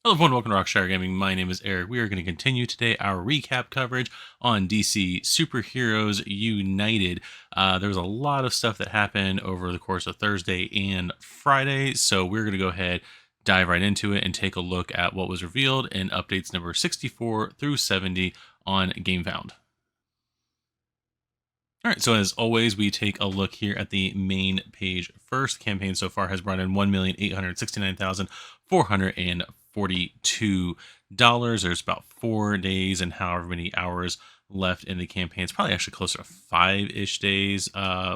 Hello everyone, welcome to Rockstar Gaming. My name is Eric. We are going to continue today our recap coverage on DC Superheroes United. There was a lot of stuff that happened over the course of Thursday and Friday, so we're going to go ahead, dive right into it, and take a look at what was revealed in updates number 64 through 70 on Gamefound. All right, so as always, we take a look here at the main page first. The campaign so far has brought in $1,869,442. There's about 4 days and however many hours left in the campaign. It's probably actually closer to 5-ish days,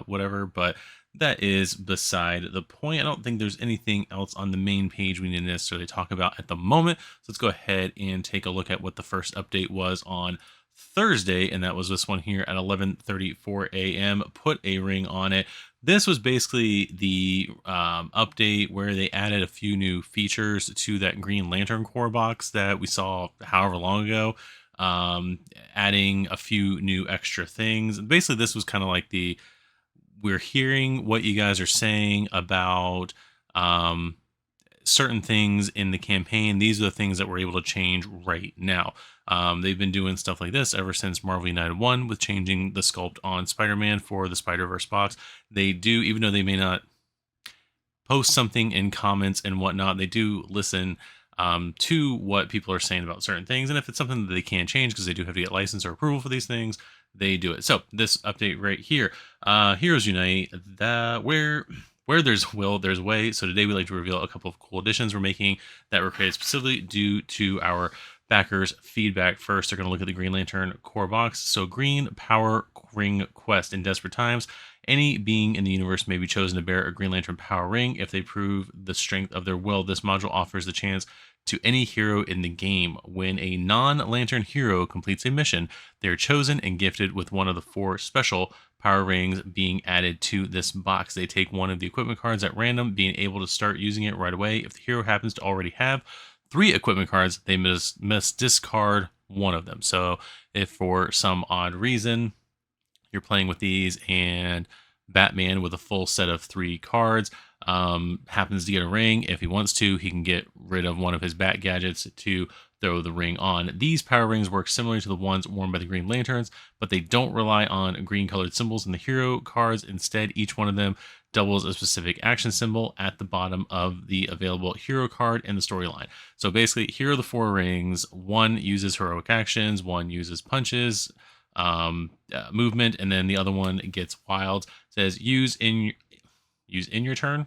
whatever, but that is beside the point. I don't think there's anything else on the main page we need to necessarily talk about at the moment. So let's go ahead and take a look at what the first update was on Thursday, and that was this one here at 11:34 a.m. Put a ring on it. This was basically the update where they added a few new features to that Green Lantern core box that we saw however long ago, adding a few new extra things. Basically, this was kind of like we're hearing what you guys are saying about certain things in the campaign. These are the things that we're able to change right now. They've been doing stuff like this ever since Marvel United 1 with changing the sculpt on Spider-Man for the Spider-Verse box. They do, even though they may not post something in comments and whatnot, they do listen to what people are saying about certain things. And if it's something that they can't change because they do have to get license or approval for these things, they do it. So this update right here, Heroes Unite, where there's will, there's way. So today we like to reveal a couple of cool additions we're making that were created specifically due to our backers' feedback. First, they're going to look at the Green Lantern core box. So Green Power Ring Quest. In desperate times, any being in the universe may be chosen to bear a Green Lantern power ring. If they prove the strength of their will, this module offers the chance to any hero in the game. When a non-Lantern hero completes a mission, they are chosen and gifted with one of the 4 special power rings being added to this box. They take one of the equipment cards at random, being able to start using it right away. If the hero happens to already have 3 equipment cards, they must discard one of them. So if for some odd reason you're playing with these and Batman with a full set of 3 cards happens to get a ring, if he wants to, he can get rid of one of his Bat gadgets to throw the ring on. These power rings work similar to the ones worn by the Green Lanterns, but they don't rely on green colored symbols in the hero cards. Instead, each one of them doubles a specific action symbol at the bottom of the available hero card in the storyline. So basically, here are the 4 rings. One uses heroic actions, one uses punches, movement, and then the other one gets wild. It says use on your turn.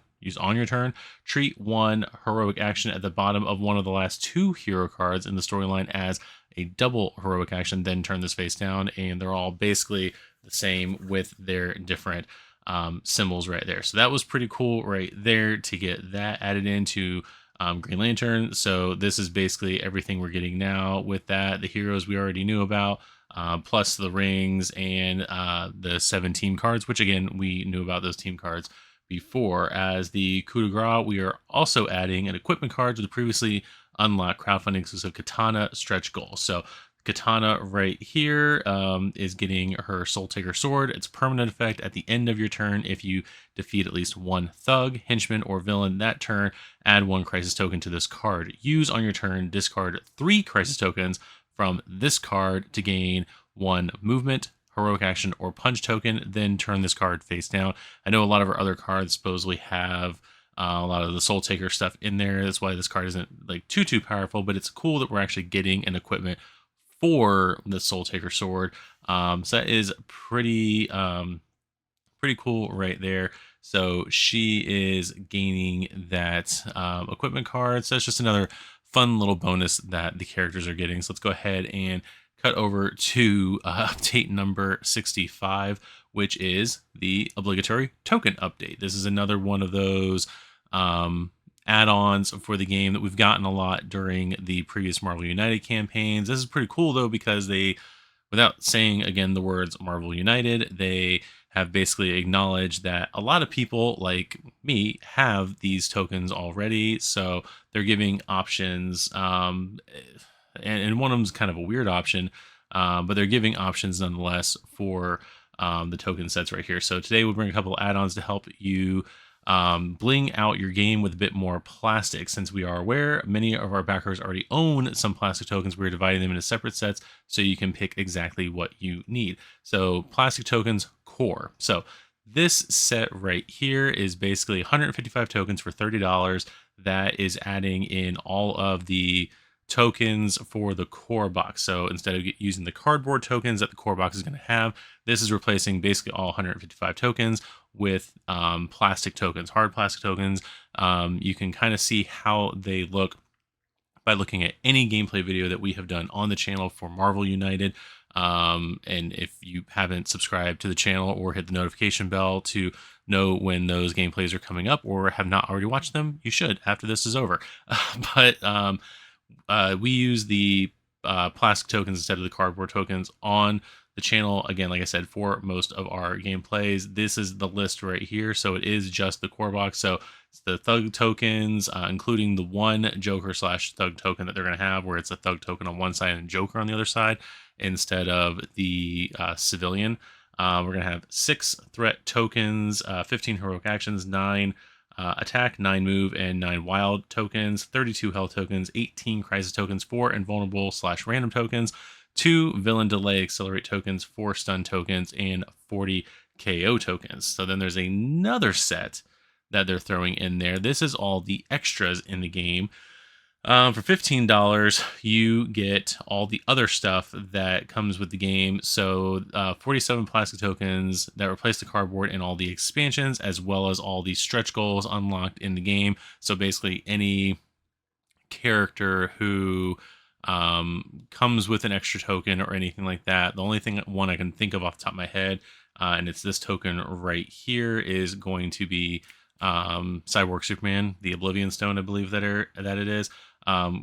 Treat one heroic action at the bottom of one of the last 2 hero cards in the storyline as a double heroic action, then turn this face down. And they're all basically the same with their different symbols right there. So that was pretty cool right there to get that added into Green Lantern. So this is basically everything we're getting now with that. The heroes we already knew about, plus the rings and the 7 team cards, which again, we knew about those team cards before. As the coup de grace, we are also adding an equipment card to the previously unlocked crowdfunding exclusive Katana stretch goal. So Katana right here is getting her Soul Taker sword. It's a permanent effect at the end of your turn. If you defeat at least 1 thug, henchman, or villain that turn, add 1 crisis token to this card. Use on your turn, discard 3 crisis tokens from this card to gain 1 movement, heroic action, or punch token, then turn this card face down. I know a lot of our other cards supposedly have a lot of the Soul Taker stuff in there. That's why this card isn't like too powerful, but it's cool that we're actually getting an equipment for the Soul Taker sword. So that is pretty cool right there. So she is gaining that equipment card. So that's just another fun little bonus that the characters are getting. So let's go ahead and cut over to update number 65, which is the obligatory token update. This is another one of those add-ons for the game that we've gotten a lot during the previous Marvel United campaigns. This is pretty cool though, because they, without saying again the words Marvel United, they have basically acknowledged that a lot of people like me have these tokens already. So they're giving options, and one of them is kind of a weird option, but they're giving options nonetheless for the token sets right here. So today we'll bring a couple add-ons to help you bling out your game with a bit more plastic. Since we are aware many of our backers already own some plastic tokens, we're dividing them into separate sets so you can pick exactly what you need. So plastic tokens core. So this set right here is basically 155 tokens for $30. That is adding in all of the tokens for the core box. So instead of using the cardboard tokens that the core box is going to have, this is replacing basically all 155 tokens with plastic tokens, hard plastic tokens. You can kind of see how they look by looking at any gameplay video that we have done on the channel for Marvel United. And if you haven't subscribed to the channel or hit the notification bell to know when those gameplays are coming up, or have not already watched them, you should after this is over. But we use the plastic tokens instead of the cardboard tokens on the channel. Again, like I said, for most of our gameplays, this is the list right here. So it is just the core box. So it's the thug tokens, including the one Joker / thug token that they're going to have, where it's a thug token on one side and Joker on the other side, instead of the civilian. We're going to have 6 threat tokens, 15 heroic actions, 9 attack, 9 move, and 9 wild tokens, 32 health tokens, 18 crisis tokens, 4 invulnerable / random tokens, 2 villain delay accelerate tokens, 4 stun tokens, and 40 KO tokens. So then there's another set that they're throwing in there. This is all the extras in the game. For $15, you get all the other stuff that comes with the game. So 47 plastic tokens that replace the cardboard and all the expansions, as well as all the stretch goals unlocked in the game. So basically any character who comes with an extra token or anything like that. The only one I can think of off the top of my head, and it's this token right here, is going to be Cyborg Superman, the Oblivion Stone, I believe that it is.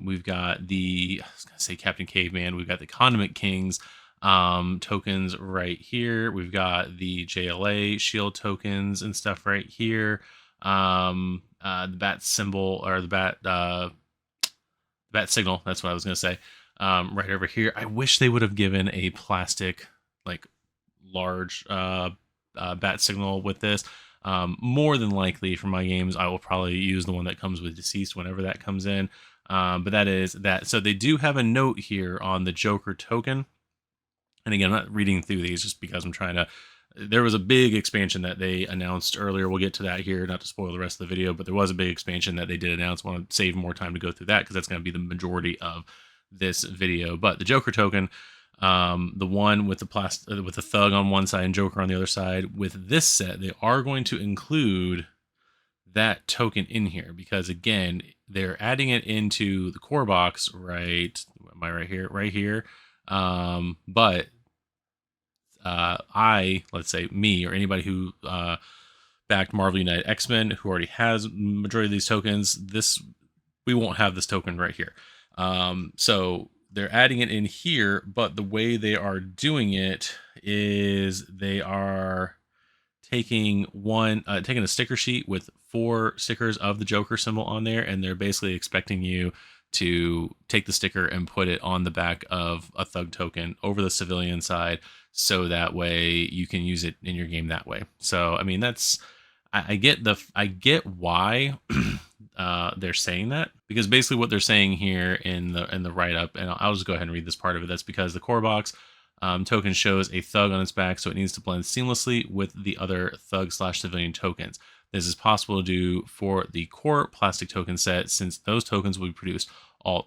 We've got I was gonna say Captain Caveman. We've got the Condiment Kings tokens right here. We've got the JLA shield tokens and stuff right here. The bat symbol, or the bat signal. That's what I was gonna say. Right over here. I wish they would have given a plastic, like, large bat signal with this. More than likely for my games, I will probably use the one that comes with Deceased whenever that comes in. But that is that. So they do have a note here on the Joker token. And again, I'm not reading through these just because I'm trying to. There was a big expansion that they announced earlier. We'll get to that here, not to spoil the rest of the video, but there was a big expansion that they did announce. I want to save more time to go through that because that's going to be the majority of this video. But the Joker token, the one with with the thug on one side and Joker on the other side, with this set, they are going to include that token in here because, again, they're adding it into the core box, right? Am I right here? Right here. But let's say me or anybody who backed Marvel United X-Men, who already has majority of these tokens, we won't have this token right here. So they're adding it in here, but the way they are doing it is they are taking a sticker sheet with 4 stickers of the Joker symbol on there, and they're basically expecting you to take the sticker and put it on the back of a thug token over the civilian side, so that way you can use it in your game that way. So I mean, I get why they're saying that, because basically what they're saying here in the write-up, and I'll just go ahead and read this part of it. That's because the core box token shows a thug on its back, so it needs to blend seamlessly with the other thug / civilian tokens. This is possible to do for the core plastic token set, since those tokens will be produced all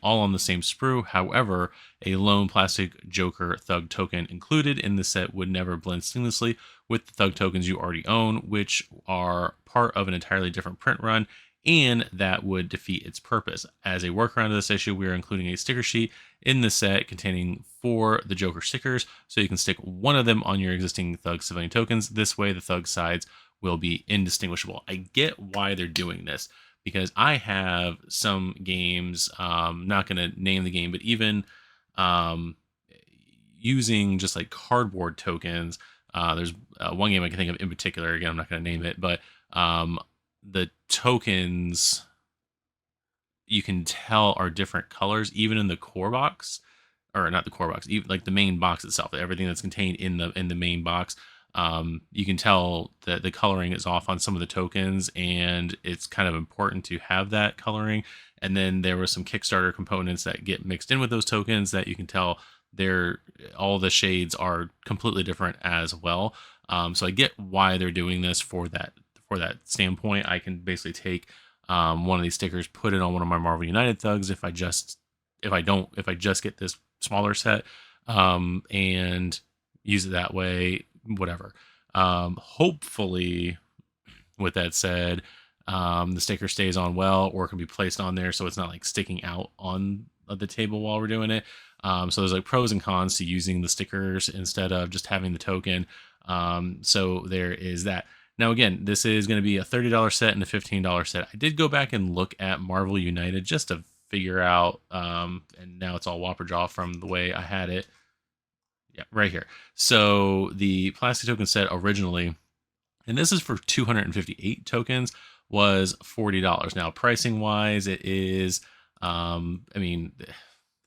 on the same sprue. However, a lone plastic Joker thug token included in the set would never blend seamlessly with the thug tokens you already own, which are part of an entirely different print run, and that would defeat its purpose. As a workaround of this issue, we are including a sticker sheet in the set containing 4 the Joker stickers, so you can stick one of them on your existing thug civilian tokens. This way, the thug sides will be indistinguishable. I get why they're doing this, because I have some games, not going to name the game, but even using just like cardboard tokens. There's one game I can think of in particular. Again, I'm not going to name it, but the tokens you can tell are different colors, even in the core box, or not the core box, even like the main box itself. Everything that's contained in the main box you can tell that the coloring is off on some of the tokens, and it's kind of important to have that coloring. And then there were some Kickstarter components that get mixed in with those tokens that you can tell they're all the shades are completely different as well. So I get why they're doing this for that standpoint. I can basically take one of these stickers, put it on one of my Marvel United thugs if I just get this smaller set, and use it that way, whatever. Hopefully, with that said, the sticker stays on well, or can be placed on there so it's not like sticking out on the table while we're doing it. So there's like pros and cons to using the stickers instead of just having the token. So there is that. Now, again, this is going to be a $30 set and a $15 set. I did go back and look at Marvel United just to figure out, and now it's all Whopper Jaw from the way I had it. Yeah, right here. So the plastic token set originally, and this is for 258 tokens, was $40. Now, pricing wise, it is, I mean,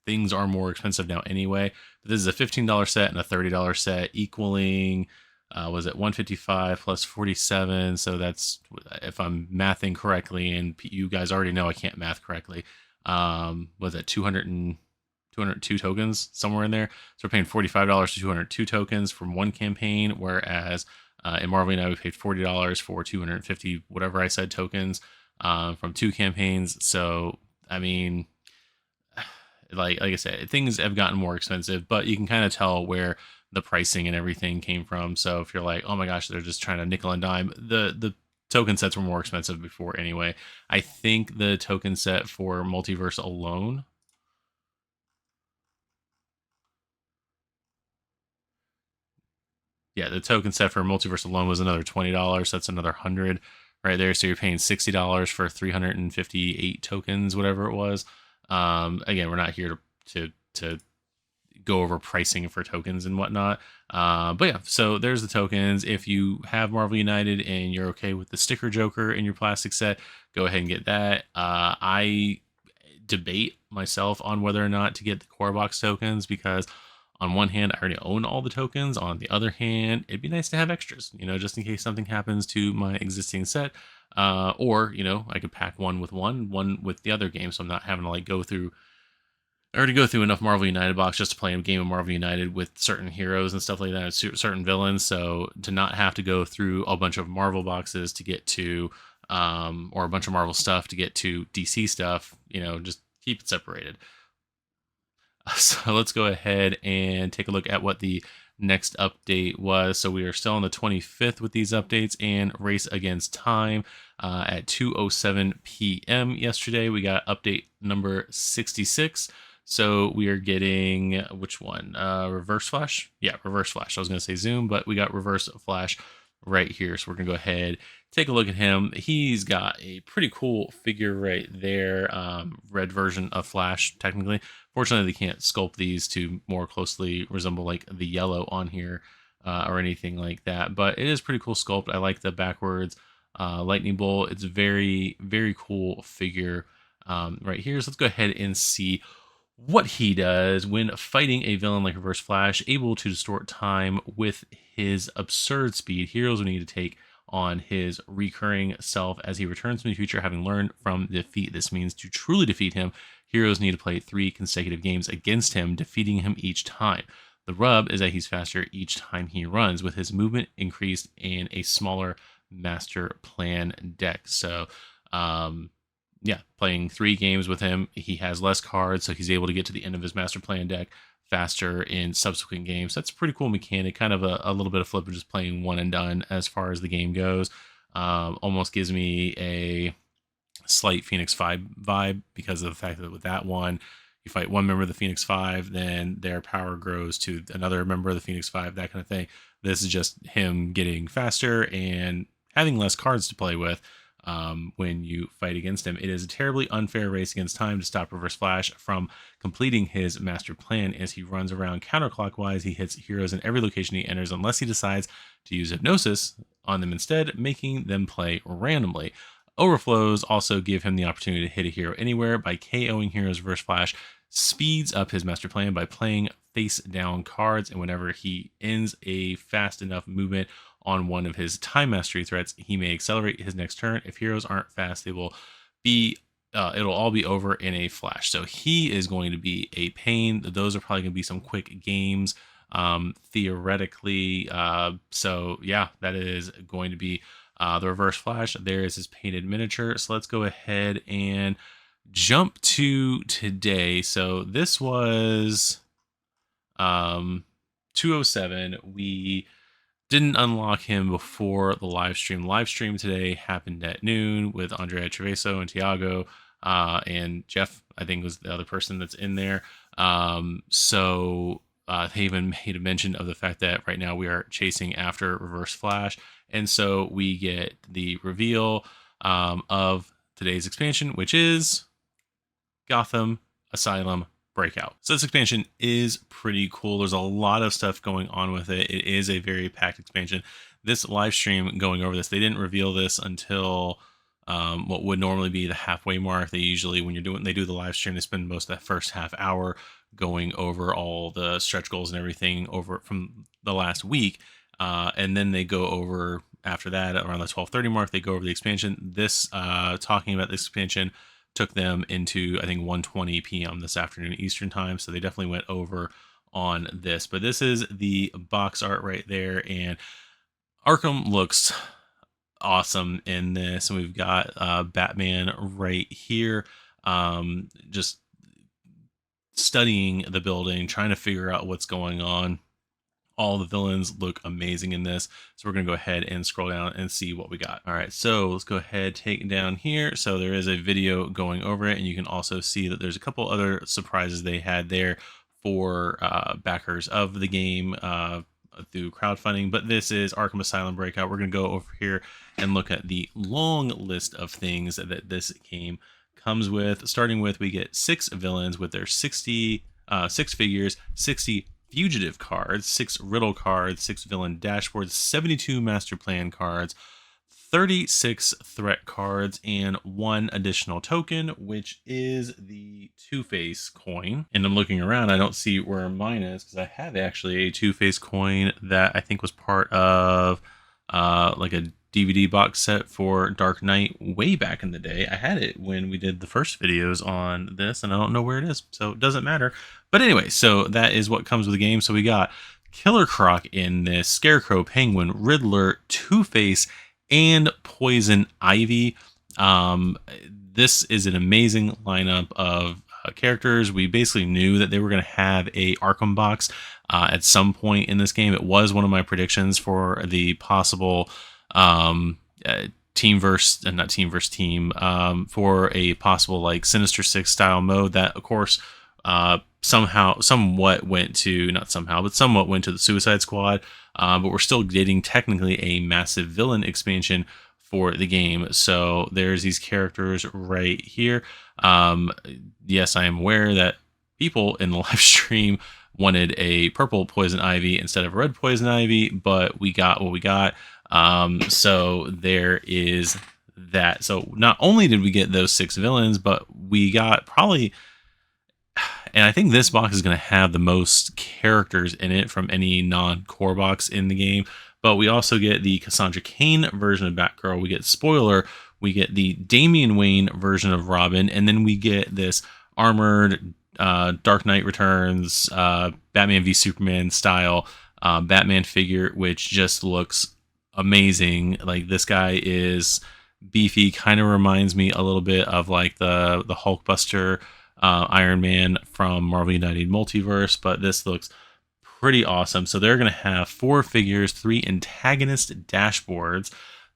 things are more expensive now anyway. But this is a $15 set and a $30 set, equaling, was it 155 plus 47? So that's, if I'm mathing correctly, and you guys already know I can't math correctly, was it 202 tokens, somewhere in there. So we're paying $45 to 202 tokens from one campaign, whereas in Marvel United we paid $40 for 250 whatever I said tokens from two campaigns. So I mean, like I said, things have gotten more expensive, but you can kind of tell where the pricing and everything came from. So if you're like, oh my gosh, they're just trying to nickel and dime, the token sets were more expensive before anyway. I think the token set for Multiverse alone, yeah, the token set for Multiverse alone was another $20. That's another 100 right there. So you're paying $60 for 358 tokens, whatever it was. Again, we're not here to go over pricing for tokens and whatnot. But yeah, so there's the tokens. If you have Marvel United and you're okay with the sticker Joker in your plastic set, go ahead and get that. I debate myself on whether or not to get the core box tokens, because on one hand, I already own all the tokens. On the other hand, it'd be nice to have extras, just in case something happens to my existing set. Or, I could pack one with the other game, so I'm not having to go through. I already go through enough Marvel United box just to play a game of Marvel United with certain heroes and stuff like that, certain villains. So to not have to go through a bunch of Marvel boxes to get to, or a bunch of Marvel stuff to get to DC stuff, just keep it separated. So let's go ahead and take a look at what the next update was. So we are still on the 25th with these updates, and Race Against Time at 2:07 p.m. yesterday. We got update number 66. So we are getting, which one? Reverse Flash? Yeah, Reverse Flash. I was going to say Zoom, but we got Reverse Flash right here. So we're going to go ahead, take a look at him. He's got a pretty cool figure right there. Red version of Flash, technically. Fortunately, they can't sculpt these to more closely resemble like the yellow on here or anything like that. But it is pretty cool sculpt. I like the backwards lightning bolt. It's very, very cool figure right here. So let's go ahead and see what he does when fighting a villain like Reverse Flash, able to distort time with his absurd speed. Heroes will need to take on his recurring self as he returns from the future, having learned from defeat. This means to truly defeat him, heroes need to play 3 consecutive games against him, defeating him each time. The rub is that he's faster each time he runs, with his movement increased in a smaller master plan deck. So, yeah, playing 3 games with him, he has less cards, so he's able to get to the end of his master plan deck faster in subsequent games. That's a pretty cool mechanic, kind of a little bit of flip of just playing one and done as far as the game goes. Almost gives me a slight Phoenix 5 vibe, because of the fact that with that one, you fight one member of the Phoenix 5, then their power grows to another member of the Phoenix 5, that kind of thing. This is just him getting faster and having less cards to play with. When you fight against him, it is a terribly unfair race against time to stop Reverse Flash from completing his master plan. As he runs around counterclockwise, he hits heroes in every location he enters, unless he decides to use hypnosis on them instead, making them play randomly. Overflows also give him the opportunity to hit a hero anywhere. By KOing heroes, Reverse Flash speeds up his master plan by playing face down cards, and whenever he ends a fast enough movement on one of his time mastery threats, he may accelerate his next turn. If heroes aren't fast, they will be it'll all be over in a flash. So he is going to be a pain. Those are probably going to be some quick games, theoretically. So yeah, that is going to be the reverse flash. There is his painted miniature. So let's go ahead and jump to today. So this was 207. We didn't unlock him before the live stream. Live stream today happened at noon with Andrea Treviso and Tiago, and Jeff, I think, was the other person that's in there. So they even made a mention of the fact that right now we are chasing after Reverse Flash. And so we get the reveal of today's expansion, which is Gotham Asylum Breakout. So this expansion is pretty cool. There's a lot of stuff going on with it. It is a very packed expansion. This live stream going over this, they didn't reveal this until what would normally be the halfway mark. They usually, when they do the live stream, they spend most of that first half hour going over all the stretch goals and everything over from the last week. And then they go over after that around the 12:30 mark, they go over the expansion. This talking about the expansion took them into, I think, 1:20 p.m. this afternoon Eastern time. So they definitely went over on this. But this is the box art right there. And Arkham looks awesome in this. And we've got Batman right here, just studying the building, trying to figure out what's going on. All the villains look amazing in this. So we're going to go ahead and scroll down and see what we got. All right, so let's go ahead, take it down here. So there is a video going over it, and you can also see that there's a couple other surprises they had there for backers of the game through crowdfunding. But this is Arkham Asylum Breakout. We're going to go over here and look at the long list of things that this game comes with. Starting with, we get 6 villains with their 6 figures, 60 fugitive cards, 6 riddle cards, 6 villain dashboards, 72 master plan cards, 36 threat cards, and 1 additional token, which is the Two-Face coin. And I'm looking around, I don't see where mine is, because I have actually a Two-Face coin that I think was part of like a DVD box set for Dark Knight way back in the day. I had it when we did the first videos on this, and I don't know where it is, so it doesn't matter. But anyway, so that is what comes with the game. So we got Killer Croc in this, Scarecrow, Penguin, Riddler, Two-Face, and Poison Ivy. This is an amazing lineup of characters. We basically knew that they were going to have a Arkham box at some point in this game. It was one of my predictions for the possible team versus team for a possible like Sinister Six style mode that, of course, somewhat went to the Suicide Squad, but we're still getting technically a massive villain expansion for the game. So there's these characters right here. Yes, I am aware that people in the live stream wanted a purple Poison Ivy instead of red Poison Ivy, but we got what we got. So there is that. So not only did we get those 6 villains, but we got probably, and I think this box is going to have the most characters in it from any non-core box in the game. But we also get the Cassandra Cain version of Batgirl. We get Spoiler. We get the Damian Wayne version of Robin. And then we get this armored Dark Knight Returns, Batman v Superman style Batman figure, which just looks amazing. Like, this guy is beefy, kind of reminds me a little bit of like the Hulkbuster Iron Man from Marvel United Multiverse, but this looks pretty awesome. So they're going to have 4 figures, 3 antagonist dashboards,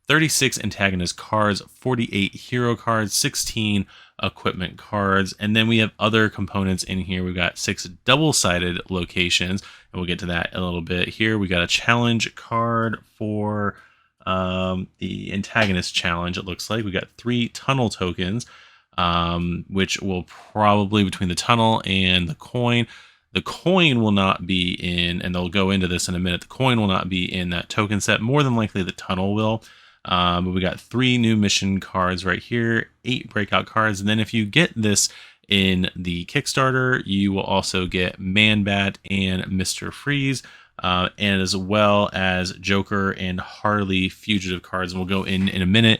36 antagonist cards, 48 hero cards, 16 equipment cards, and then we have other components in here. We've got 6 double-sided locations, and we'll get to that in a little bit. Here we got a challenge card for the antagonist challenge. It looks like we got 3 tunnel tokens, which will probably, between the tunnel and the coin will not be in, and they'll go into this in a minute, the coin will not be in that token set. More than likely the tunnel will. But we got 3 new mission cards right here, 8 breakout cards, and then if you get this In the Kickstarter, you will also get Man-Bat and Mr. Freeze, and as well as Joker and Harley fugitive cards. And we'll go in a minute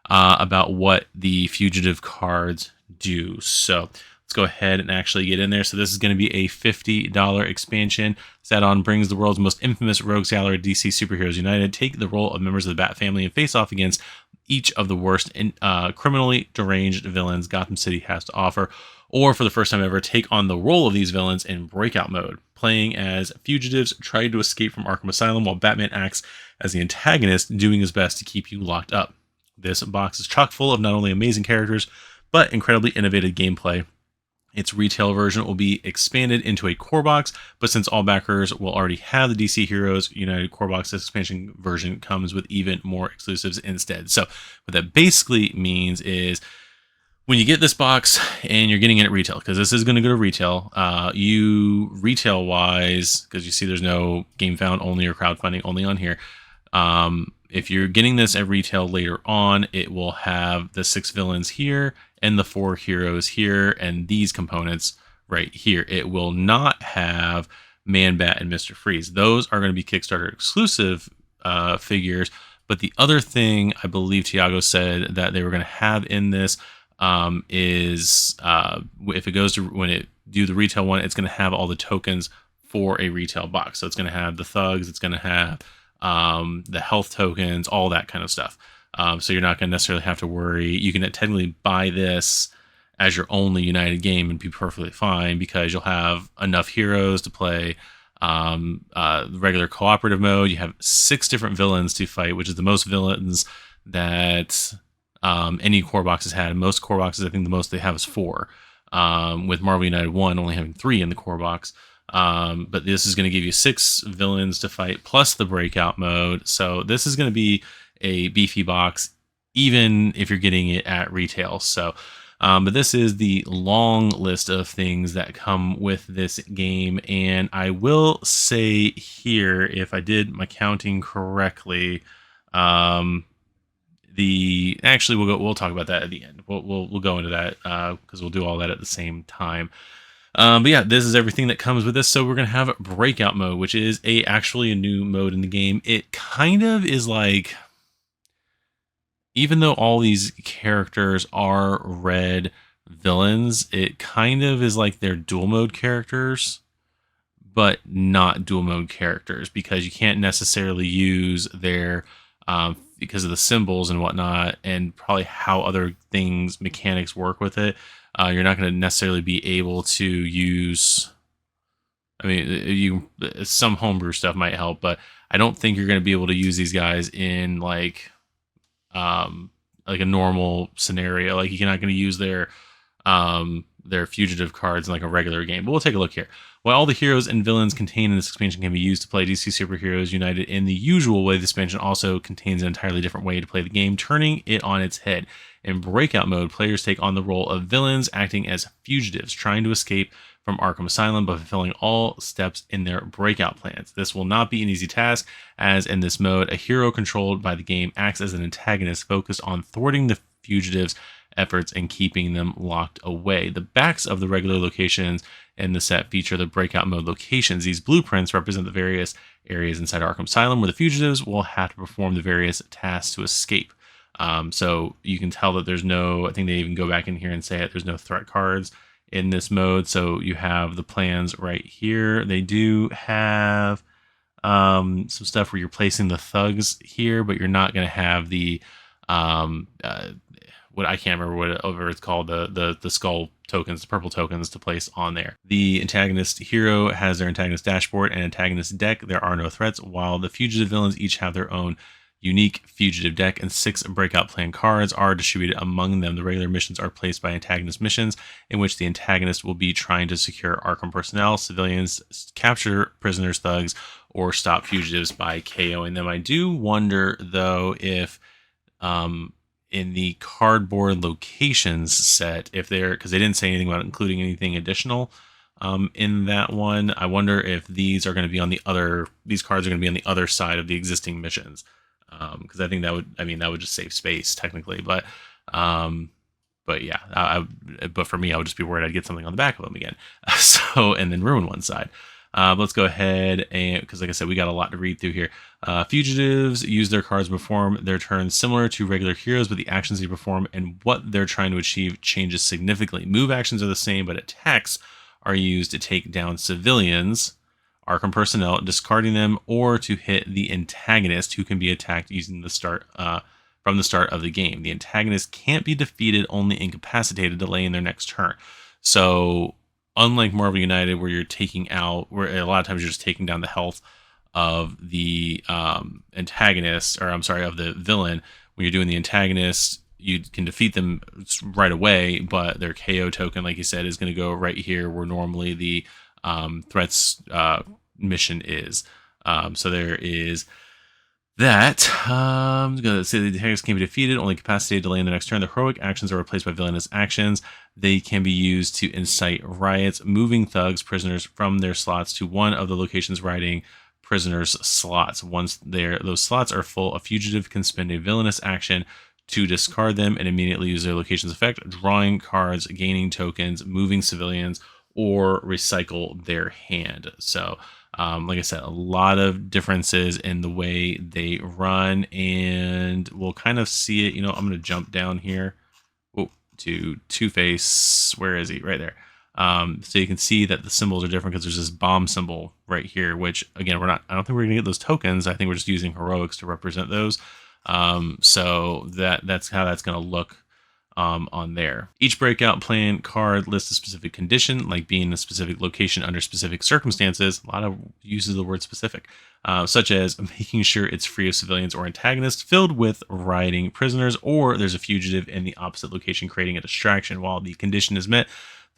about what the fugitive cards do. So let's go ahead and actually get in there. So this is going to be a $50 expansion. This add-on brings the world's most infamous rogues gallery, DC Superheroes United. Take the role of members of the Bat family and face off against each of the worst criminally deranged villains Gotham City has to offer. Or for the first time ever, take on the role of these villains in Breakout mode, playing as fugitives trying to escape from Arkham Asylum while Batman acts as the antagonist, doing his best to keep you locked up. This box is chock full of not only amazing characters, but incredibly innovative gameplay. Its retail version will be expanded into a core box, but since all backers will already have the DC Heroes United core box, this expansion version comes with even more exclusives instead. So what that basically means is when you get this box and you're getting it at retail, because this is going to go to retail, you retail-wise, because you see there's no Gamefound only or crowdfunding only on here, if you're getting this at retail later on, it will have the 6 villains here and the 4 heroes here and these components right here. It will not have Man-Bat and Mr. Freeze. Those are going to be Kickstarter exclusive figures. But the other thing I believe Tiago said that they were going to have in this is if it goes to when it do the retail one, it's going to have all the tokens for a retail box. So it's going to have the thugs, it's going to have the health tokens, all that kind of stuff. So you're not going to necessarily have to worry. You can technically buy this as your only United game and be perfectly fine because you'll have enough heroes to play regular cooperative mode. You have 6 different villains to fight, which is the most villains that any core box has had. Most core boxes, I think the most they have is 4. With Marvel United 1 only having 3 in the core box. But this is going to give you 6 villains to fight plus the breakout mode. So this is going to be a beefy box, even if you're getting it at retail. So, but this is the long list of things that come with this game. And I will say here, if I did my counting correctly, actually we'll talk about that at the end. We'll go into that because we'll do all that at the same time. But yeah, this is everything that comes with this. So we're gonna have breakout mode, which is actually a new mode in the game. It kind of is like, even though all these characters are red villains, it kind of is like they're dual mode characters, but not dual mode characters because you can't necessarily use their because of the symbols and whatnot, and probably how other things mechanics work with it. You're not going to necessarily be able to use. I mean, some homebrew stuff might help, but I don't think you're going to be able to use these guys in like a normal scenario. Like you're not going to use their fugitive cards in like a regular game. But we'll take a look here. While all the heroes and villains contained in this expansion can be used to play DC Superheroes United in the usual way, the expansion also contains an entirely different way to play the game, turning it on its head. In breakout mode, players take on the role of villains, acting as fugitives, trying to escape from Arkham Asylum, but fulfilling all steps in their breakout plans. This will not be an easy task, as in this mode, a hero controlled by the game acts as an antagonist focused on thwarting the fugitives' efforts and keeping them locked away. The backs of the regular locations in the set feature the breakout mode locations. These blueprints represent the various areas inside Arkham Asylum where the fugitives will have to perform the various tasks to escape. So you can tell that there's no, I think they even go back in here and say it, there's no threat cards in this mode. So you have the plans right here. They do have some stuff where you're placing the thugs here, but you're not going to have the what I can't remember what it's called, the skull tokens, the purple tokens to place on there. The antagonist hero has their antagonist dashboard and antagonist deck. There are no threats, while the fugitive villains each have their own unique fugitive deck, and 6 breakout plan cards are distributed among them. The regular missions are placed by antagonist missions, in which the antagonist will be trying to secure Arkham personnel, civilians, capture prisoners, thugs, or stop fugitives by KOing them. I do wonder, though, if in the cardboard locations set, if they're, because they didn't say anything about including anything additional in that one, I wonder if these are going to be on the other, these cards are going to be on the other side of the existing missions. Because I think that would, that would just save space technically, but but yeah, but for me, I would just be worried I'd get something on the back of them again. And then ruin one side. But let's go ahead and, because like I said, we got a lot to read through here. Fugitives use their cards to perform their turns similar to regular heroes, but the actions they perform and what they're trying to achieve changes significantly. Move actions are the same, but attacks are used to take down civilians, Arkham personnel, discarding them, or to hit the antagonist, who can be attacked using the start from the start of the game. The antagonist can't be defeated, only incapacitated, delaying their next turn. So, unlike Marvel United, where you're taking out, where a lot of times you're just taking down the health of the antagonist, or I'm sorry, of the villain. When you're doing the antagonist, you can defeat them right away, but their KO token, like you said, is going to go right here where normally the threats mission is. So there is that. I'm going to say the antagonist can be defeated, only capacitated, delaying the next turn. The heroic actions are replaced by villainous actions. They can be used to incite riots, moving thugs, prisoners from their slots to one of the locations riding prisoners' slots. Once those slots are full, a fugitive can spend a villainous action to discard them and immediately use their location's effect, drawing cards, gaining tokens, moving civilians, or recycle their hand. So, like I said, a lot of differences in the way they run, and we'll kind of see it. I'm going to jump down here to Two-Face. Where is he? Right there. So you can see that the symbols are different because there's this bomb symbol right here, which again, I don't think we're gonna get those tokens. I think we're just using heroics to represent those. So that's how that's gonna look on there. Each breakout plan card lists a specific condition, like being in a specific location under specific circumstances. A lot of uses of the word specific, such as making sure it's free of civilians or antagonists, filled with rioting prisoners, or there's a fugitive in the opposite location creating a distraction. While the condition is met,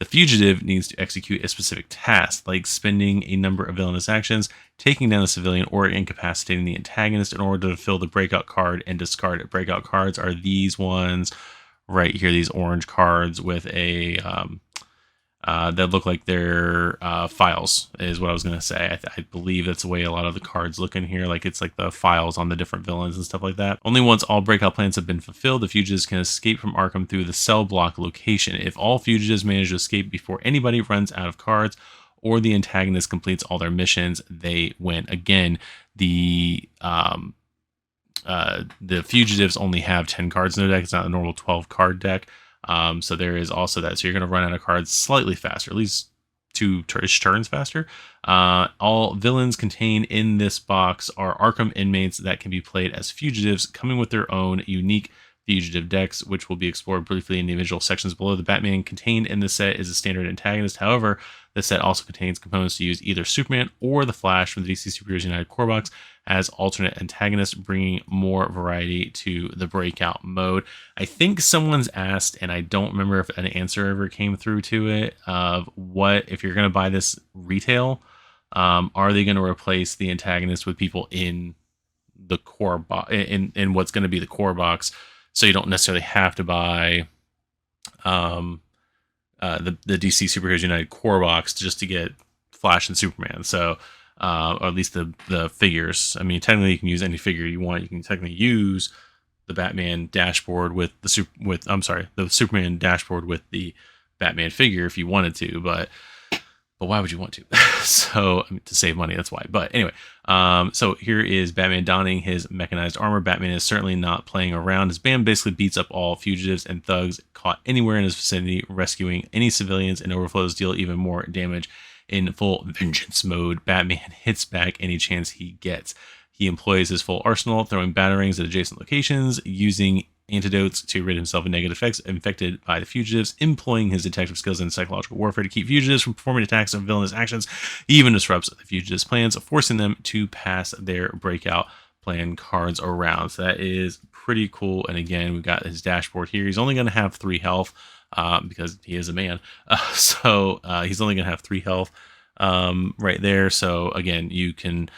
the fugitive needs to execute a specific task, like spending a number of villainous actions, taking down a civilian, or incapacitating the antagonist in order to fill the breakout card and discard it. Breakout cards are these ones right here, these orange cards with a that look like they're files, is what I was going to say. I believe that's the way a lot of the cards look in here. Like it's like the files on the different villains and stuff like that. Only once all breakout plans have been fulfilled, the fugitives can escape from Arkham through the cell block location. If all fugitives manage to escape before anybody runs out of cards or the antagonist completes all their missions, they win. Again, the fugitives only have 10 cards in their deck. It's not a normal 12 card deck. So there is also that. So you're going to run out of cards slightly faster, at least 2-ish turns faster. All villains contained in this box are Arkham inmates that can be played as fugitives, coming with their own unique fugitive decks, which will be explored briefly in the individual sections below. The Batman contained in the set is a standard antagonist. However, the set also contains components to use either Superman or the Flash from the DC Superheroes United core box as alternate antagonists, bringing more variety to the breakout mode. I think someone's asked, and I don't remember if an answer ever came through to it, of what, if you're going to buy this retail, are they going to replace the antagonist with people in the core box, in what's going to be the core box, so you don't necessarily have to buy the DC Superheroes United core box just to get Flash and Superman. So, or at least the figures. I mean, technically you can use any figure you want. You can technically use the Batman dashboard with the Superman dashboard with the Batman figure if you wanted to, but why would you want to? So, I mean, to save money, that's why. But anyway, so here is Batman donning his mechanized armor. Batman is certainly not playing around. His band basically beats up all fugitives and thugs caught anywhere in his vicinity, rescuing any civilians, and overflows deal even more damage. In full vengeance mode, Batman hits back any chance he gets. He employs his full arsenal, throwing batarangs at adjacent locations, using antidotes to rid himself of negative effects infected by the fugitives, employing his detective skills in psychological warfare to keep fugitives from performing attacks and villainous actions. He even disrupts the fugitives' plans, forcing them to pass their breakout plan cards around. So that is pretty cool. And again, we've got his dashboard here. He's only going to have 3 health. Because he is a man. So he's only going to have 3 health right there. So again, you can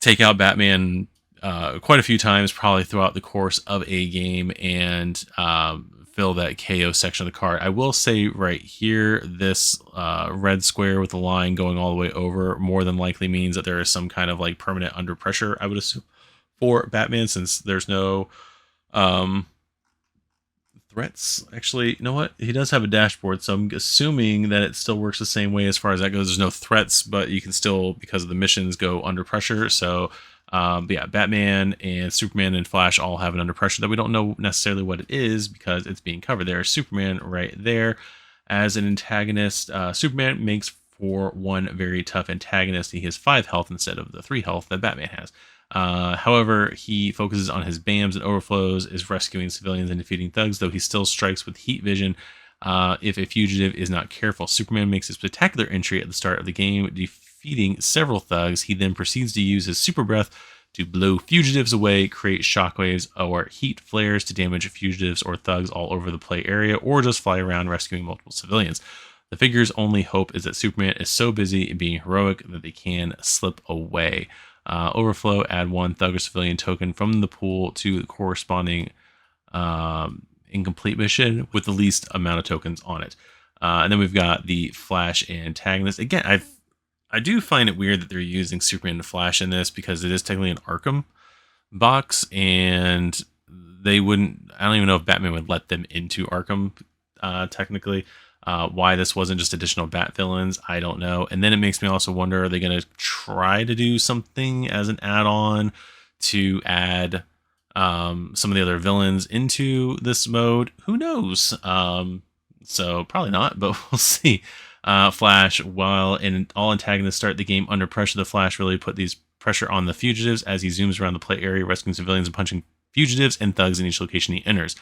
take out Batman quite a few times, probably throughout the course of a game, and fill that KO section of the card. I will say right here, this red square with the line going all the way over more than likely means that there is some kind of like permanent under pressure, I would assume, for Batman, since there's no threats. Actually, you know what? He does have a dashboard, so I'm assuming that it still works the same way as far as that goes. There's no threats, but you can still, because of the missions, go under pressure. So, but yeah, Batman and Superman and Flash all have an under pressure that we don't know necessarily what it is because it's being covered. There's Superman right there as an antagonist. Superman makes for one very tough antagonist. He has 5 health instead of the 3 health that Batman has. However, he focuses on his BAMs and overflows, is rescuing civilians and defeating thugs, though he still strikes with heat vision if a fugitive is not careful. Superman makes a spectacular entry at the start of the game, defeating several thugs. He then proceeds to use his super breath to blow fugitives away, create shockwaves or heat flares to damage fugitives or thugs all over the play area, or just fly around rescuing multiple civilians. The figure's only hope is that Superman is so busy being heroic that they can slip away. Overflow, add 1 thug or civilian token from the pool to the corresponding incomplete mission with the least amount of tokens on it. And then we've got the Flash antagonist. Again, I do find it weird that they're using Superman and Flash in this because it is technically an Arkham box, and they wouldn't. I don't even know if Batman would let them into Arkham technically. Why this wasn't just additional Bat villains, I don't know. And then it makes me also wonder, are they going to try to do something as an add-on to add some of the other villains into this mode? Who knows? So probably not, but we'll see. Flash, while all antagonists start the game under pressure, the Flash really put these pressure on the fugitives as he zooms around the play area, rescuing civilians and punching fugitives and thugs in each location he enters.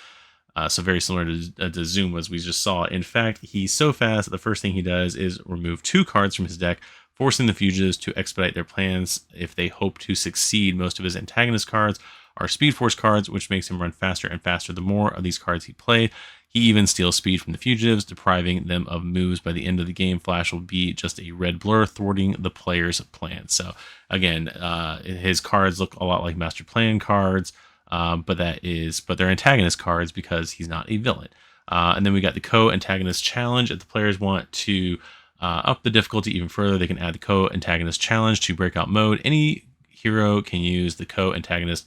So very similar to Zoom, as we just saw. In fact, he's so fast that the first thing he does is remove 2 cards from his deck, forcing the fugitives to expedite their plans if they hope to succeed. Most of his antagonist cards are Speed Force cards, which makes him run faster and faster the more of these cards he played. He even steals speed from the fugitives, depriving them of moves. By the end of the game, Flash will be just a red blur, thwarting the player's plans. So again, his cards look a lot like Master Plan cards. But they're antagonist cards because he's not a villain. And then we got the co-antagonist challenge. If the players want to up the difficulty even further, they can add the co-antagonist challenge to breakout mode. Any hero can use the co-antagonist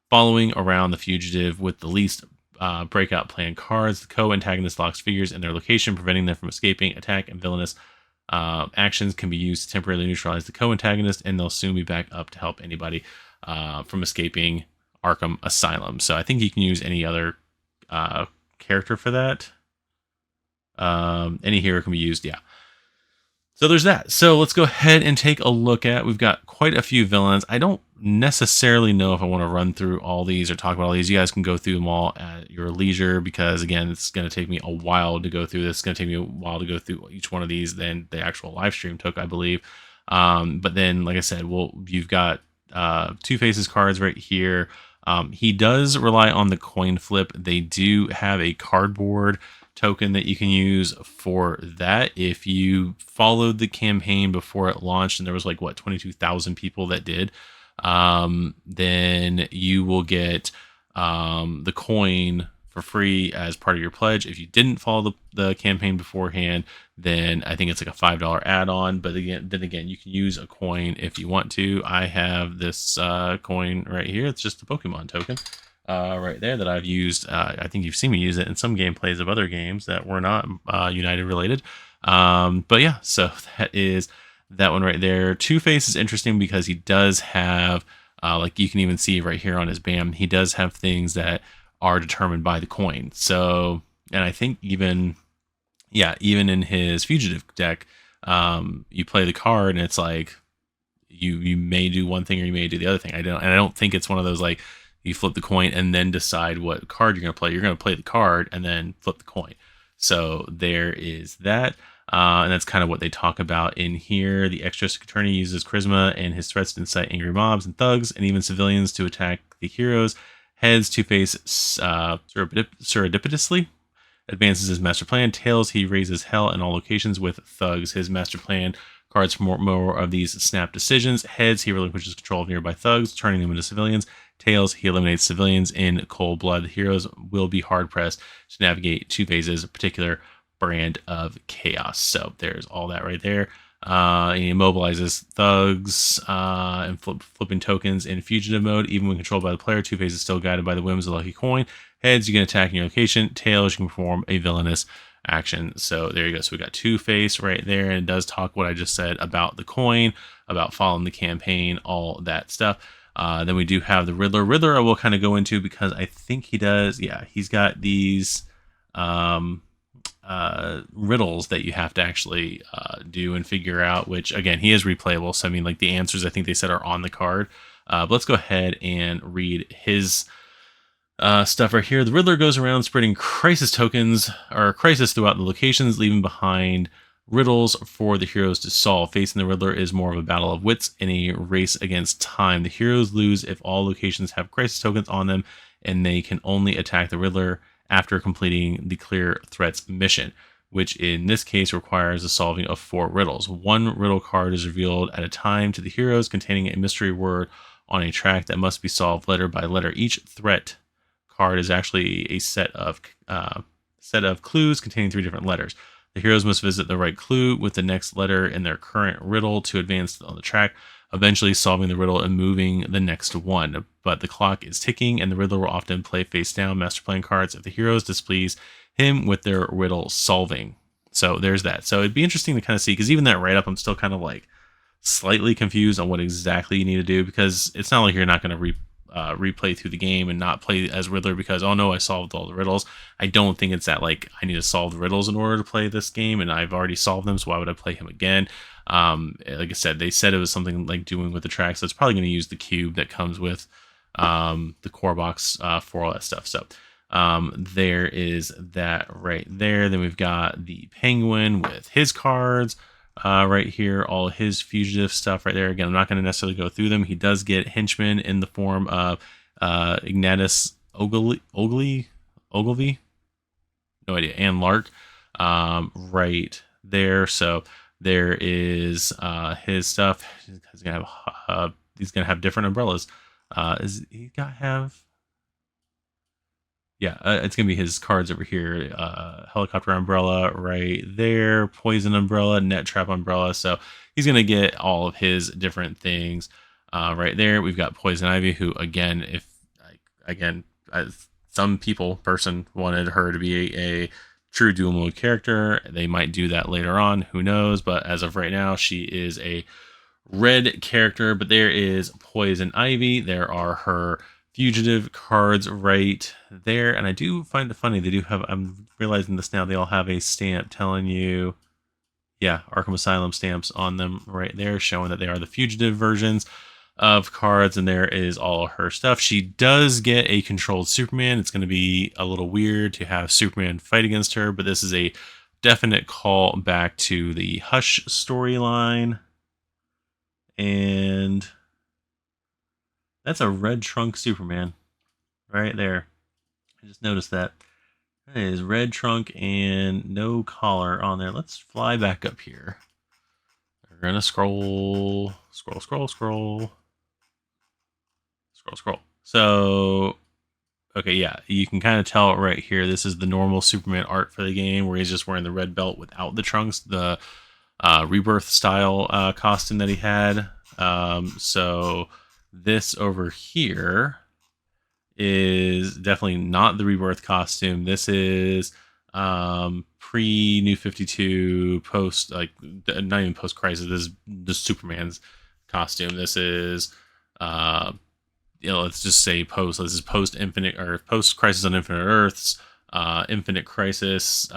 following around the fugitive with the least breakout plan cards. The co-antagonist locks figures in their location, preventing them from escaping. Attack and villainous actions can be used to temporarily neutralize the co-antagonist, and they'll soon be back up to help anybody from escaping Arkham Asylum. So I think you can use any other character for that. Any hero can be used, yeah. So there's that. So let's go ahead and take a look at, we've got quite a few villains. I don't necessarily know if I want to run through all these or talk about all these. You guys can go through them all at your leisure because, again, it's going to take me a while to go through this. It's going to take me a while to go through each one of these than the actual live stream took, I believe. But then, like I said, you've got Two-Face's cards right here. He does rely on the coin flip. They do have a cardboard token that you can use for that. If you followed the campaign before it launched, and there was like, what, 22,000 people that did, then you will get the coin for free as part of your pledge. If you didn't follow the campaign beforehand, then I think it's like a $5 add-on. But again, you can use a coin if you want to. I have this coin right here. It's just a Pokemon token right there that I've used. I think you've seen me use it in some gameplays of other games that were not United related. But yeah, so that is that one right there. Two-Face is interesting because he does have, like you can even see right here on his BAM, he does have things that are determined by the coin. So, and I think even in his fugitive deck, you play the card and it's like you may do one thing or you may do the other thing. I don't think it's one of those like you flip the coin and then decide what card you're going to play. You're going to play the card and then flip the coin. So there is that. And that's kind of what they talk about in here. The extra attorney uses charisma and his threats to incite angry mobs and thugs and even civilians to attack the heroes. Heads, Two-Face surreptitiously advances his master plan. Tails, he raises hell in all locations with thugs. His master plan cards for more of these snap decisions. Heads, he relinquishes control of nearby thugs, turning them into civilians. Tails, he eliminates civilians in cold blood. The heroes will be hard-pressed to navigate Two-Face's particular brand of chaos. So there's all that right there. He immobilizes thugs and flipping tokens in fugitive mode. Even when controlled by the player, Two-Face is still guided by the whims of Lucky Coin. Heads, you can attack in your location. Tails, you can perform a villainous action. So there you go. So we got Two-Face right there, and it does talk what I just said about the coin, about following the campaign, all that stuff. Then we do have the Riddler. Riddler I will kind of go into because I think he does, yeah, he's got these riddles that you have to actually do and figure out, which again, he is replayable. So I mean, like the answers I think they said are on the card. But let's go ahead and read his stuff right here. The Riddler goes around spreading crisis tokens or crisis throughout the locations, leaving behind riddles for the heroes to solve. Facing the Riddler is more of a battle of wits in a race against time. The heroes lose if all locations have crisis tokens on them, and they can only attack the Riddler after completing the clear threats mission, which in this case requires the solving of 4 riddles. One riddle card is revealed at a time to the heroes, containing a mystery word on a track that must be solved letter by letter. Each threat card is actually a set of clues containing 3 different letters. The heroes must visit the right clue with the next letter in their current riddle to advance on the track, eventually solving the riddle and moving the next one. But the clock is ticking, and the Riddler will often play face down master playing cards if the heroes displease him with their riddle solving. So there's that. So it'd be interesting to kind of see, because even that write-up, I'm still kind of like slightly confused on what exactly you need to do, because it's not like you're not going to replay through the game and not play as Riddler because, oh no, I solved all the riddles. I don't think it's that like I need to solve the riddles in order to play this game, and I've already solved them, so why would I play him again? Like I said, they said it was something like doing with the track, so it's probably going to use the cube that comes with the core box for all that stuff. So there is that right there. Then we've got the Penguin with his cards right here, all his fugitive stuff right there. Again, I'm not going to necessarily go through them. He does get henchmen in the form of Ignatius Ogilvy, no idea, and Lark right there. So there is his stuff. He's gonna have different umbrellas. Is he got have? Yeah, it's gonna be his cards over here. Helicopter umbrella right there, poison umbrella, net trap umbrella. So he's gonna get all of his different things right there. We've got poison ivy, who again, some person wanted her to be a true dual mode character. They might do that later on, who knows? But as of right now, she is a red character. But there is poison ivy. There are her fugitive cards right there, and I do find it funny, they do have, I'm realizing this now, they all have a stamp telling you, yeah, Arkham Asylum stamps on them right there, showing that they are the fugitive versions of cards. And there is all her stuff. She does get a controlled Superman. It's going to be a little weird to have Superman fight against her, but this is a definite call back to the Hush storyline. And that's a red trunk Superman right there. I just noticed that. That is red trunk and no collar on there. Let's fly back up here. We're going to scroll. So, okay, yeah, you can kind of tell right here. This is the normal Superman art for the game, where he's just wearing the red belt without the trunks, the Rebirth style costume that he had. So this over here is definitely not the Rebirth costume. This is pre New 52, post, like not even post Crisis. This is the Superman's costume. This is let's just say post. This is post Infinite, or post Crisis on Infinite Earths. Infinite Crisis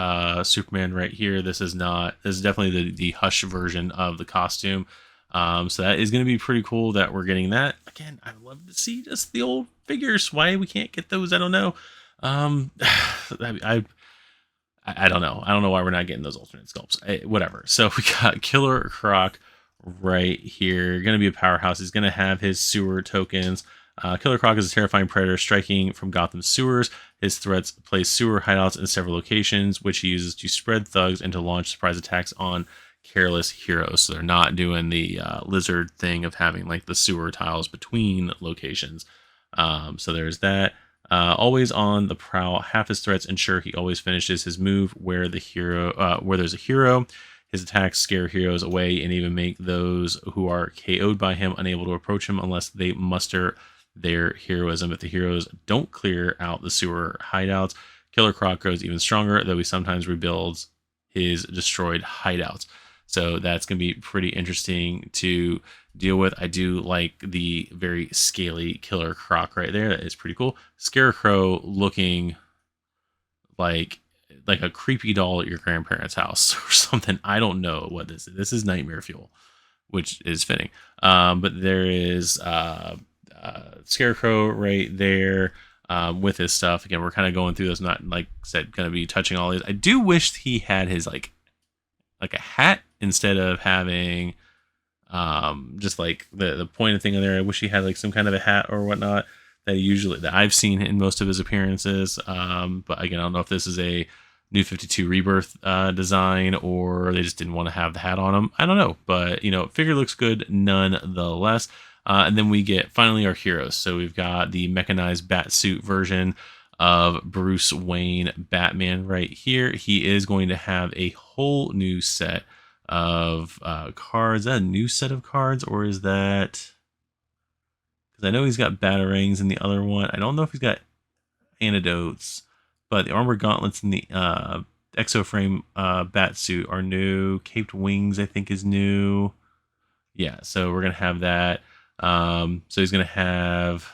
Superman right here. This is definitely the Hush version of the costume. So that is going to be pretty cool that we're getting that. Again, I'd love to see just the old figures. Why we can't get those, I don't know. I don't know. I don't know why we're not getting those alternate sculpts. Whatever. So we got Killer Croc right here. Going to be a powerhouse. He's going to have his sewer tokens. Killer Croc is a terrifying predator striking from Gotham's sewers. His threats place sewer hideouts in several locations, which he uses to spread thugs and to launch surprise attacks on careless heroes. So they're not doing the lizard thing of having like the sewer tiles between locations. So there's that. Always on the prowl. Half his threats ensure he always finishes his move where there's a hero. His attacks scare heroes away and even make those who are KO'd by him unable to approach him unless they muster their heroism. If the heroes don't clear out the sewer hideouts, Killer Croc grows even stronger, though he sometimes rebuilds his destroyed hideouts. So that's going to be pretty interesting to deal with. I do like the very scaly Killer Croc right there. That is pretty cool. Scarecrow looking like a creepy doll at your grandparents' house or something. I don't know what this is. This is nightmare fuel, which is fitting. But there is Scarecrow right there with his stuff. Again, we're kind of going through this. Not, like I said, going to be touching all these. I do wish he had his like a hat instead of having just like the pointed thing in there. I wish he had like some kind of a hat or whatnot that I've seen in most of his appearances. But again, I don't know if this is a New 52 Rebirth design or they just didn't want to have the hat on him. I don't know, but figure looks good nonetheless. And then we get finally our heroes. So we've got the mechanized Batsuit version of Bruce Wayne Batman right here. He is going to have a whole new set of cards. Is that a new set of cards, or is that... Because I know he's got batarangs in the other one. I don't know if he's got antidotes, but the armor gauntlets and the exoframe Batsuit are new. Caped Wings, I think, is new. Yeah, so we're going to have that. So he's going to have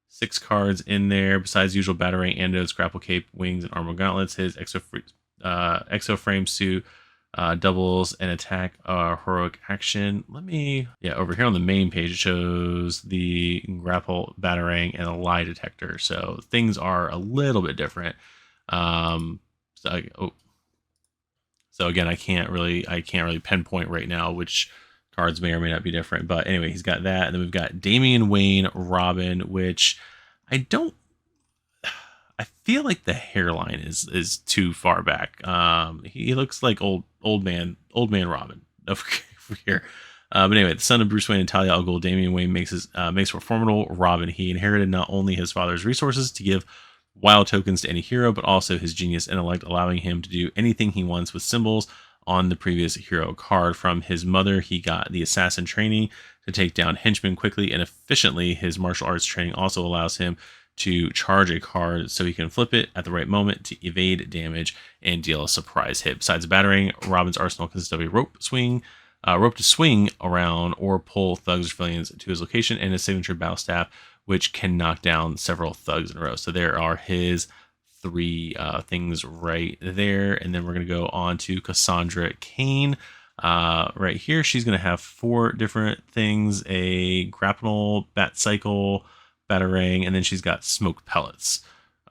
6 cards in there besides usual batarang, antidotes, grapple cape, wings, and armor gauntlets. His exoframe suit doubles an attack heroic action. Over here on the main page it shows the grapple, batarang, and a lie detector. So things are a little bit different. So again, I can't really pinpoint right now which cards may or may not be different. But anyway, he's got that. And then we've got Damian Wayne Robin, which I feel like the hairline is too far back. He looks like old man Robin over here. But anyway, the son of Bruce Wayne and Talia al Ghul, Damian Wayne makes for a formidable Robin. He inherited not only his father's resources to give wild tokens to any hero, but also his genius intellect, allowing him to do anything he wants with symbols on the previous hero card. From his mother, he got the assassin training to take down henchmen quickly and efficiently. His martial arts training also allows him to charge a card so he can flip it at the right moment to evade damage and deal a surprise hit. Besides battering, Robin's arsenal consists of a rope to swing around or pull thugs or civilians to his location, and his signature battle staff, which can knock down several thugs in a row. So there are his 3 things right there. And then we're going to go on to Cassandra Cain right here. She's going to have 4 different things: a grapnel, bat cycle, batarang, and then she's got smoke pellets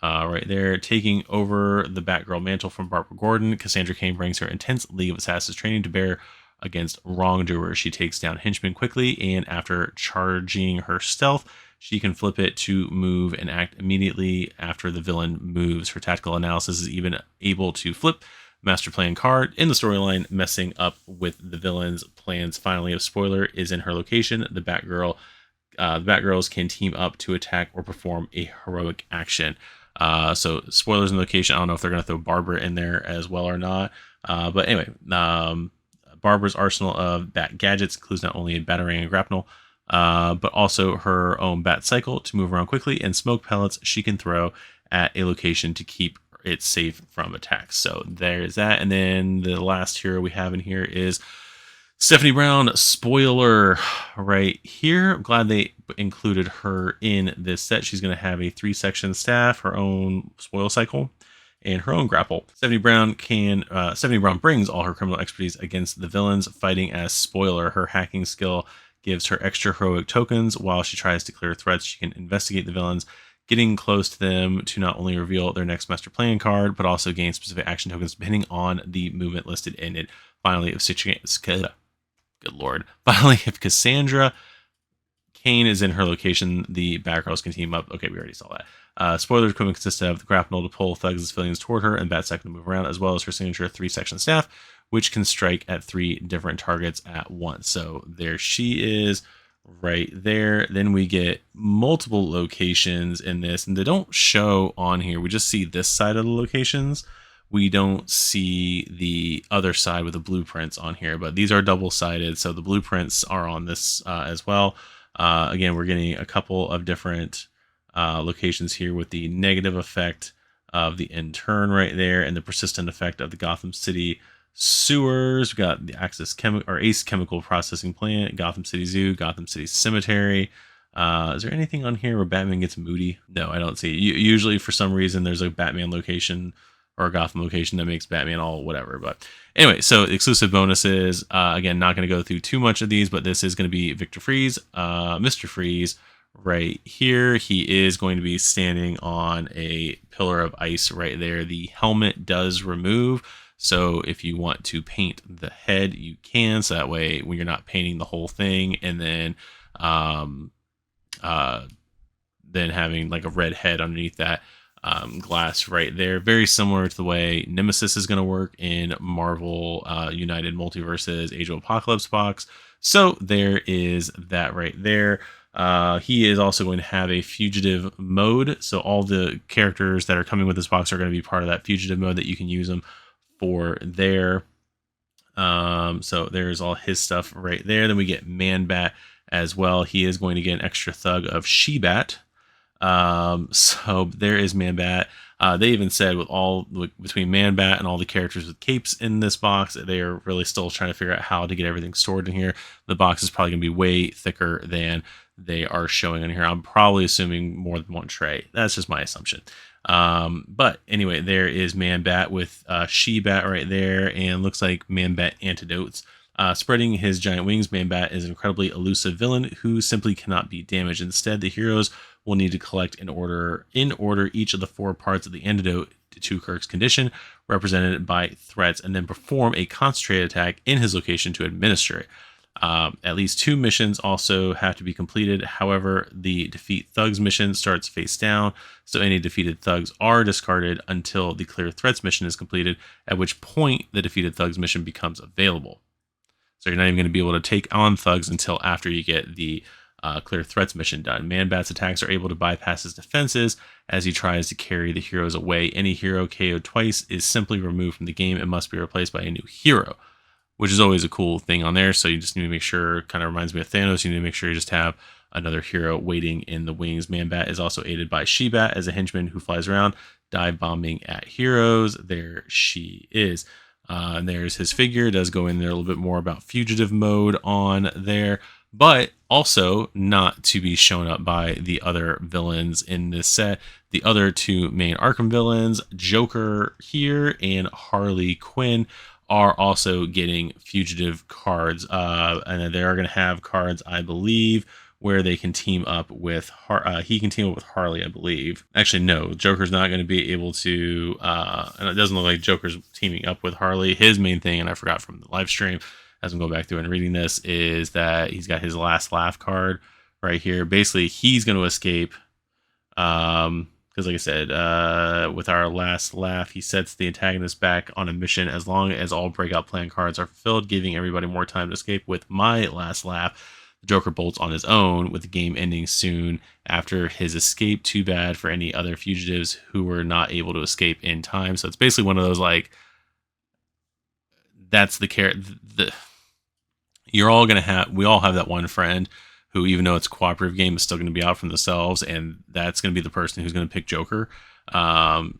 right there. Taking over the Batgirl mantle from Barbara Gordon, Cassandra Cain brings her intense League of Assassins training to bear against wrongdoers. She takes down henchmen quickly, and after charging her stealth, she can flip it to move and act immediately after the villain moves. Her tactical analysis is even able to flip master plan card in the storyline, messing up with the villain's plans. Finally, a spoiler is in her location. The Batgirls can team up to attack or perform a heroic action. So spoilers in the location. I don't know if they're going to throw Barbara in there as well or not. But anyway, Barbara's arsenal of bat gadgets includes not only a batarang and grapnel, but also her own bat cycle to move around quickly, and smoke pellets she can throw at a location to keep it safe from attacks. So there's that. And then the last hero we have in here is Stephanie Brown. Spoiler right here. I'm glad they included her in this set. She's going to have a 3-section staff, her own spoil cycle, and her own grapple. Stephanie Brown brings all her criminal expertise against the villains, fighting as Spoiler. Her hacking skill gives her extra heroic tokens while she tries to clear threats. She can investigate the villains, getting close to them to not only reveal their next master plan card, but also gain specific action tokens depending on the movement listed in it. Finally, if Cassandra Cain is in her location, the Batgirls can team up. Okay, we already saw that. Spoiler equipment consists of the grapnel to pull thugs and civilians toward her, and bat cycle to move around, as well as her signature 3-section staff, which can strike at 3 different targets at once. So there she is right there. Then we get multiple locations in this, and they don't show on here. We just see this side of the locations. We don't see the other side with the blueprints on here, but these are double-sided, so the blueprints are on this as well. Again, we're getting a couple of different locations here with the negative effect of the intern right there and the persistent effect of the Gotham City sewers. We got the Ace Chemical Processing Plant, Gotham City Zoo, Gotham City Cemetery. Is there anything on here where Batman gets moody? No, I don't see. Usually, for some reason, there's a Batman location or a Gotham location that makes Batman all whatever. But anyway, so exclusive bonuses. Again, not going to go through too much of these, but this is going to be Victor Freeze, Mr. Freeze. Right here, he is going to be standing on a pillar of ice right there. The helmet does remove, so if you want to paint the head, you can. So that way, when you're not painting the whole thing, and then having like a red head underneath that glass right there. Very similar to the way Nemesis is going to work in Marvel United Multiverses Age of Apocalypse box. So there is that right there. He is also going to have a fugitive mode. So all the characters that are coming with this box are going to be part of that fugitive mode that you can use them for there. So there's all his stuff right there. Then we get Man-Bat as well. He is going to get an extra thug of She-Bat. So there is Man-Bat. They even said between Man-Bat and all the characters with capes in this box, they are really still trying to figure out how to get everything stored in here. The box is probably going to be way thicker than they are showing in here. I'm probably assuming more than one tray. That's just my assumption. But anyway, there is Man-Bat with She-Bat right there, and looks like Man-Bat antidotes. Spreading his giant wings, Man-Bat is an incredibly elusive villain who simply cannot be damaged. Instead, the heroes will need to collect in order each of the 4 parts of the antidote to Kirk's condition, represented by threats, and then perform a concentrated attack in his location to administer it. At least 2 missions also have to be completed. However, the Defeat Thugs mission starts face down, so any defeated thugs are discarded until the Clear Threats mission is completed, at which point the Defeated Thugs mission becomes available. So you're not even going to be able to take on thugs until after you get the Clear Threats mission done. Man-Bat's attacks are able to bypass his defenses as he tries to carry the heroes away. Any hero KO'd twice is simply removed from the game and must be replaced by a new hero, which is always a cool thing on there. So you just need to make sure, kind of reminds me of Thanos, you need to make sure you just have another hero waiting in the wings. Man-Bat is also aided by She-Bat as a henchman who flies around, dive bombing at heroes. There she is. And there's his figure. It does go in there a little bit more about fugitive mode on there, but also not to be shown up by the other villains in this set. The other 2 main Arkham villains, Joker here and Harley Quinn, are also getting fugitive cards. And they are going to have cards, I believe, where they can team up with he can team up with Harley, I believe. Actually, no, Joker's not going to be able to, and it doesn't look like Joker's teaming up with Harley. His main thing, and I forgot from the live stream, as I'm going back through and reading this, is that he's got his last laugh card right here. Basically, he's going to escape, because like I said, with our last laugh, he sets the antagonist back on a mission as long as all breakout plan cards are fulfilled, giving everybody more time to escape. With my last laugh, the Joker bolts on his own, with the game ending soon after his escape. Too bad for any other fugitives who were not able to escape in time. So it's basically one of those, like, that's we all have that one friend who, even though it's a cooperative game, is still going to be out from themselves, and that's going to be the person who's going to pick Joker.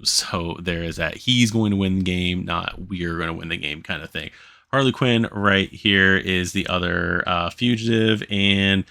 So there is that. He's going to win the game, not we're going to win the game kind of thing. Harley Quinn right here is the other fugitive, and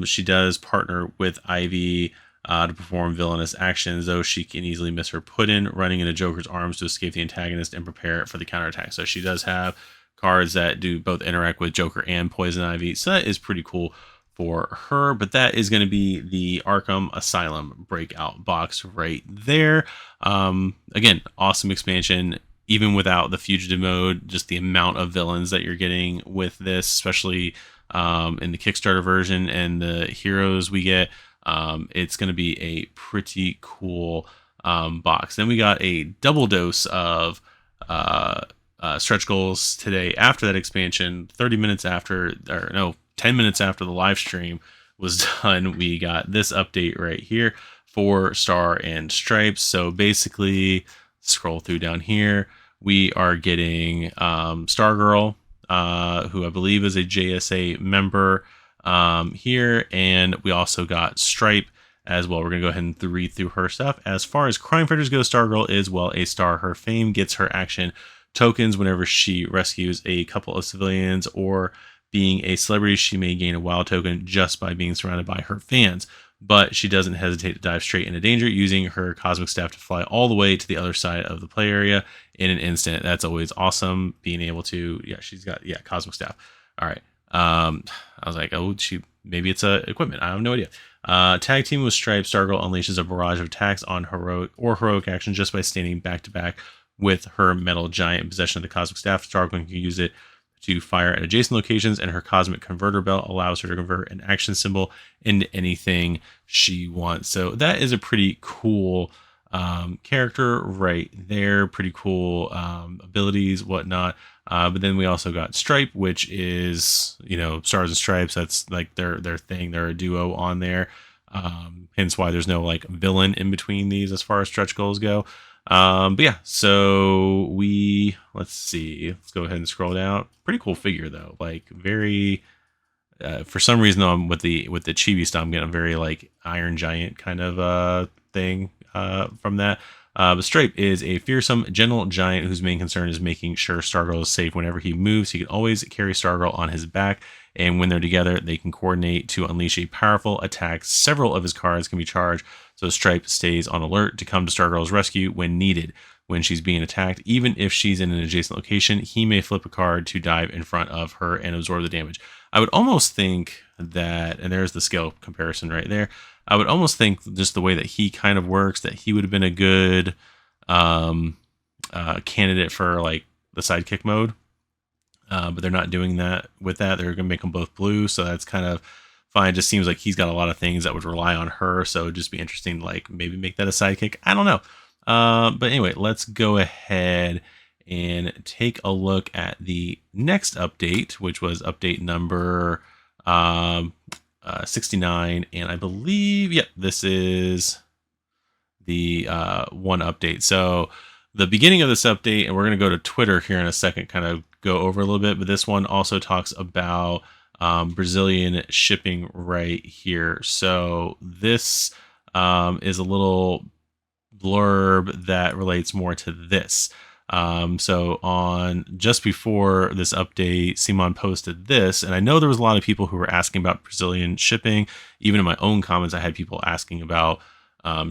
she does partner with Ivy to perform villainous actions, though she can easily miss her put-in, running into Joker's arms to escape the antagonist and prepare for the counterattack. So she does have cards that do both interact with Joker and Poison Ivy, so that is pretty cool for her. But that is going to be the Arkham Asylum Breakout box right there. Again, awesome expansion. Even without the fugitive mode, just the amount of villains that you're getting with this, especially in the Kickstarter version and the heroes we get, it's going to be a pretty cool box. Then we got a double dose of stretch goals today after that expansion. 10 minutes after the live stream was done, we got this update right here for Star and Stripes. So basically, scroll through down here, we are getting Stargirl, who I believe is a JSA member. here. And we also got Stripe as well. We're going to go ahead and read through her stuff. As far as crime fighters go, Stargirl is, well, a star. Her fame gets her action tokens whenever she rescues a couple of civilians, or being a celebrity, she may gain a wild token just by being surrounded by her fans. But she doesn't hesitate to dive straight into danger, using her cosmic staff to fly all the way to the other side of the play area in an instant. That's always awesome, being able to, she's got, cosmic staff. All right. I was like, oh, maybe it's a equipment. I have no idea. Tag team with Stripe, Stargirl unleashes a barrage of attacks on heroic action just by standing back to back with her metal giant in possession of the cosmic staff. Stargirl can use it to fire at adjacent locations, and her cosmic converter belt allows her to convert an action symbol into anything she wants. So that is a pretty cool character right there. Pretty cool abilities, whatnot. But then we also got Stripe, which is, Stars and Stripes. That's like their thing. They're a duo on there. Hence why there's no like villain in between these as far as stretch goals go. But yeah, so let's see, let's go ahead and scroll down. Pretty cool figure though, like very, for some reason though, with the chibi stuff, I'm getting a very like Iron Giant kind of thing from that. But Stripe is a fearsome, gentle giant whose main concern is making sure Stargirl is safe whenever he moves. He can always carry Stargirl on his back, and when they're together, they can coordinate to unleash a powerful attack. Several of his cards can be charged, so Stripe stays on alert to come to Stargirl's rescue when needed. When she's being attacked, even if she's in an adjacent location, he may flip a card to dive in front of her and absorb the damage. I would almost think that, and there's the scale comparison right there, I would almost think just the way that he kind of works, that he would have been a good candidate for like the sidekick mode. But they're not doing that with that. They're going to make them both blue, so that's kind of fine. It just seems like he's got a lot of things that would rely on her, so it'd just be interesting to like maybe make that a sidekick. I don't know. But anyway, let's go ahead and take a look at the next update, which was update number 69, and I believe, this is the one update. So the beginning of this update, and we're going to go to Twitter here in a second, kind of go over a little bit, but this one also talks about Brazilian shipping right here. So this is a little blurb that relates more to this. So on just before this update, CMON posted this, and I know there was a lot of people who were asking about Brazilian shipping. Even in my own comments, I had people asking about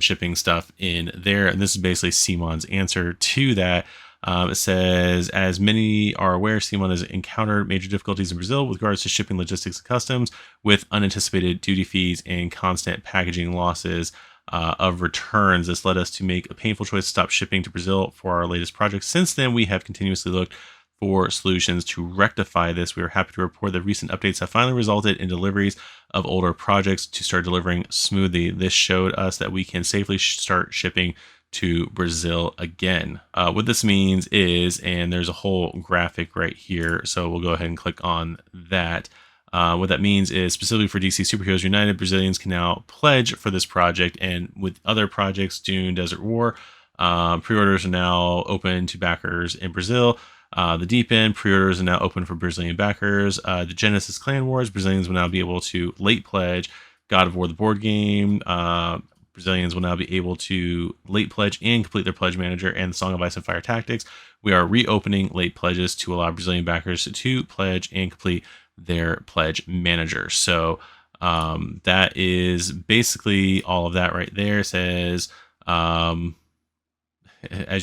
shipping stuff in there, and this is basically CMON's answer to that. It says, as many are aware, CMON has encountered major difficulties in Brazil with regards to shipping logistics and customs, with unanticipated duty fees and constant packaging losses of returns. This led us to make a painful choice to stop shipping to Brazil for our latest project. Since then, we have continuously looked for solutions to rectify this. We are happy to report that recent updates have finally resulted in deliveries of older projects to start delivering smoothly. This showed us that we can safely start shipping to Brazil again. What this means is, and there's a whole graphic right here, so we'll go ahead and click on that. What that means is, specifically for DC Superheroes United, Brazilians can now pledge for this project, and with other projects, Dune, Desert War, pre-orders are now open to backers in Brazil. The Deep End pre-orders are now open for Brazilian backers. The Genesis Clan Wars, Brazilians will now be able to late pledge. God of War, the board game, Brazilians will now be able to late pledge and complete their pledge manager, and the Song of Ice and Fire Tactics. We are reopening late pledges to allow Brazilian backers to pledge and complete their pledge manager. So that is basically all of that right there. It says, as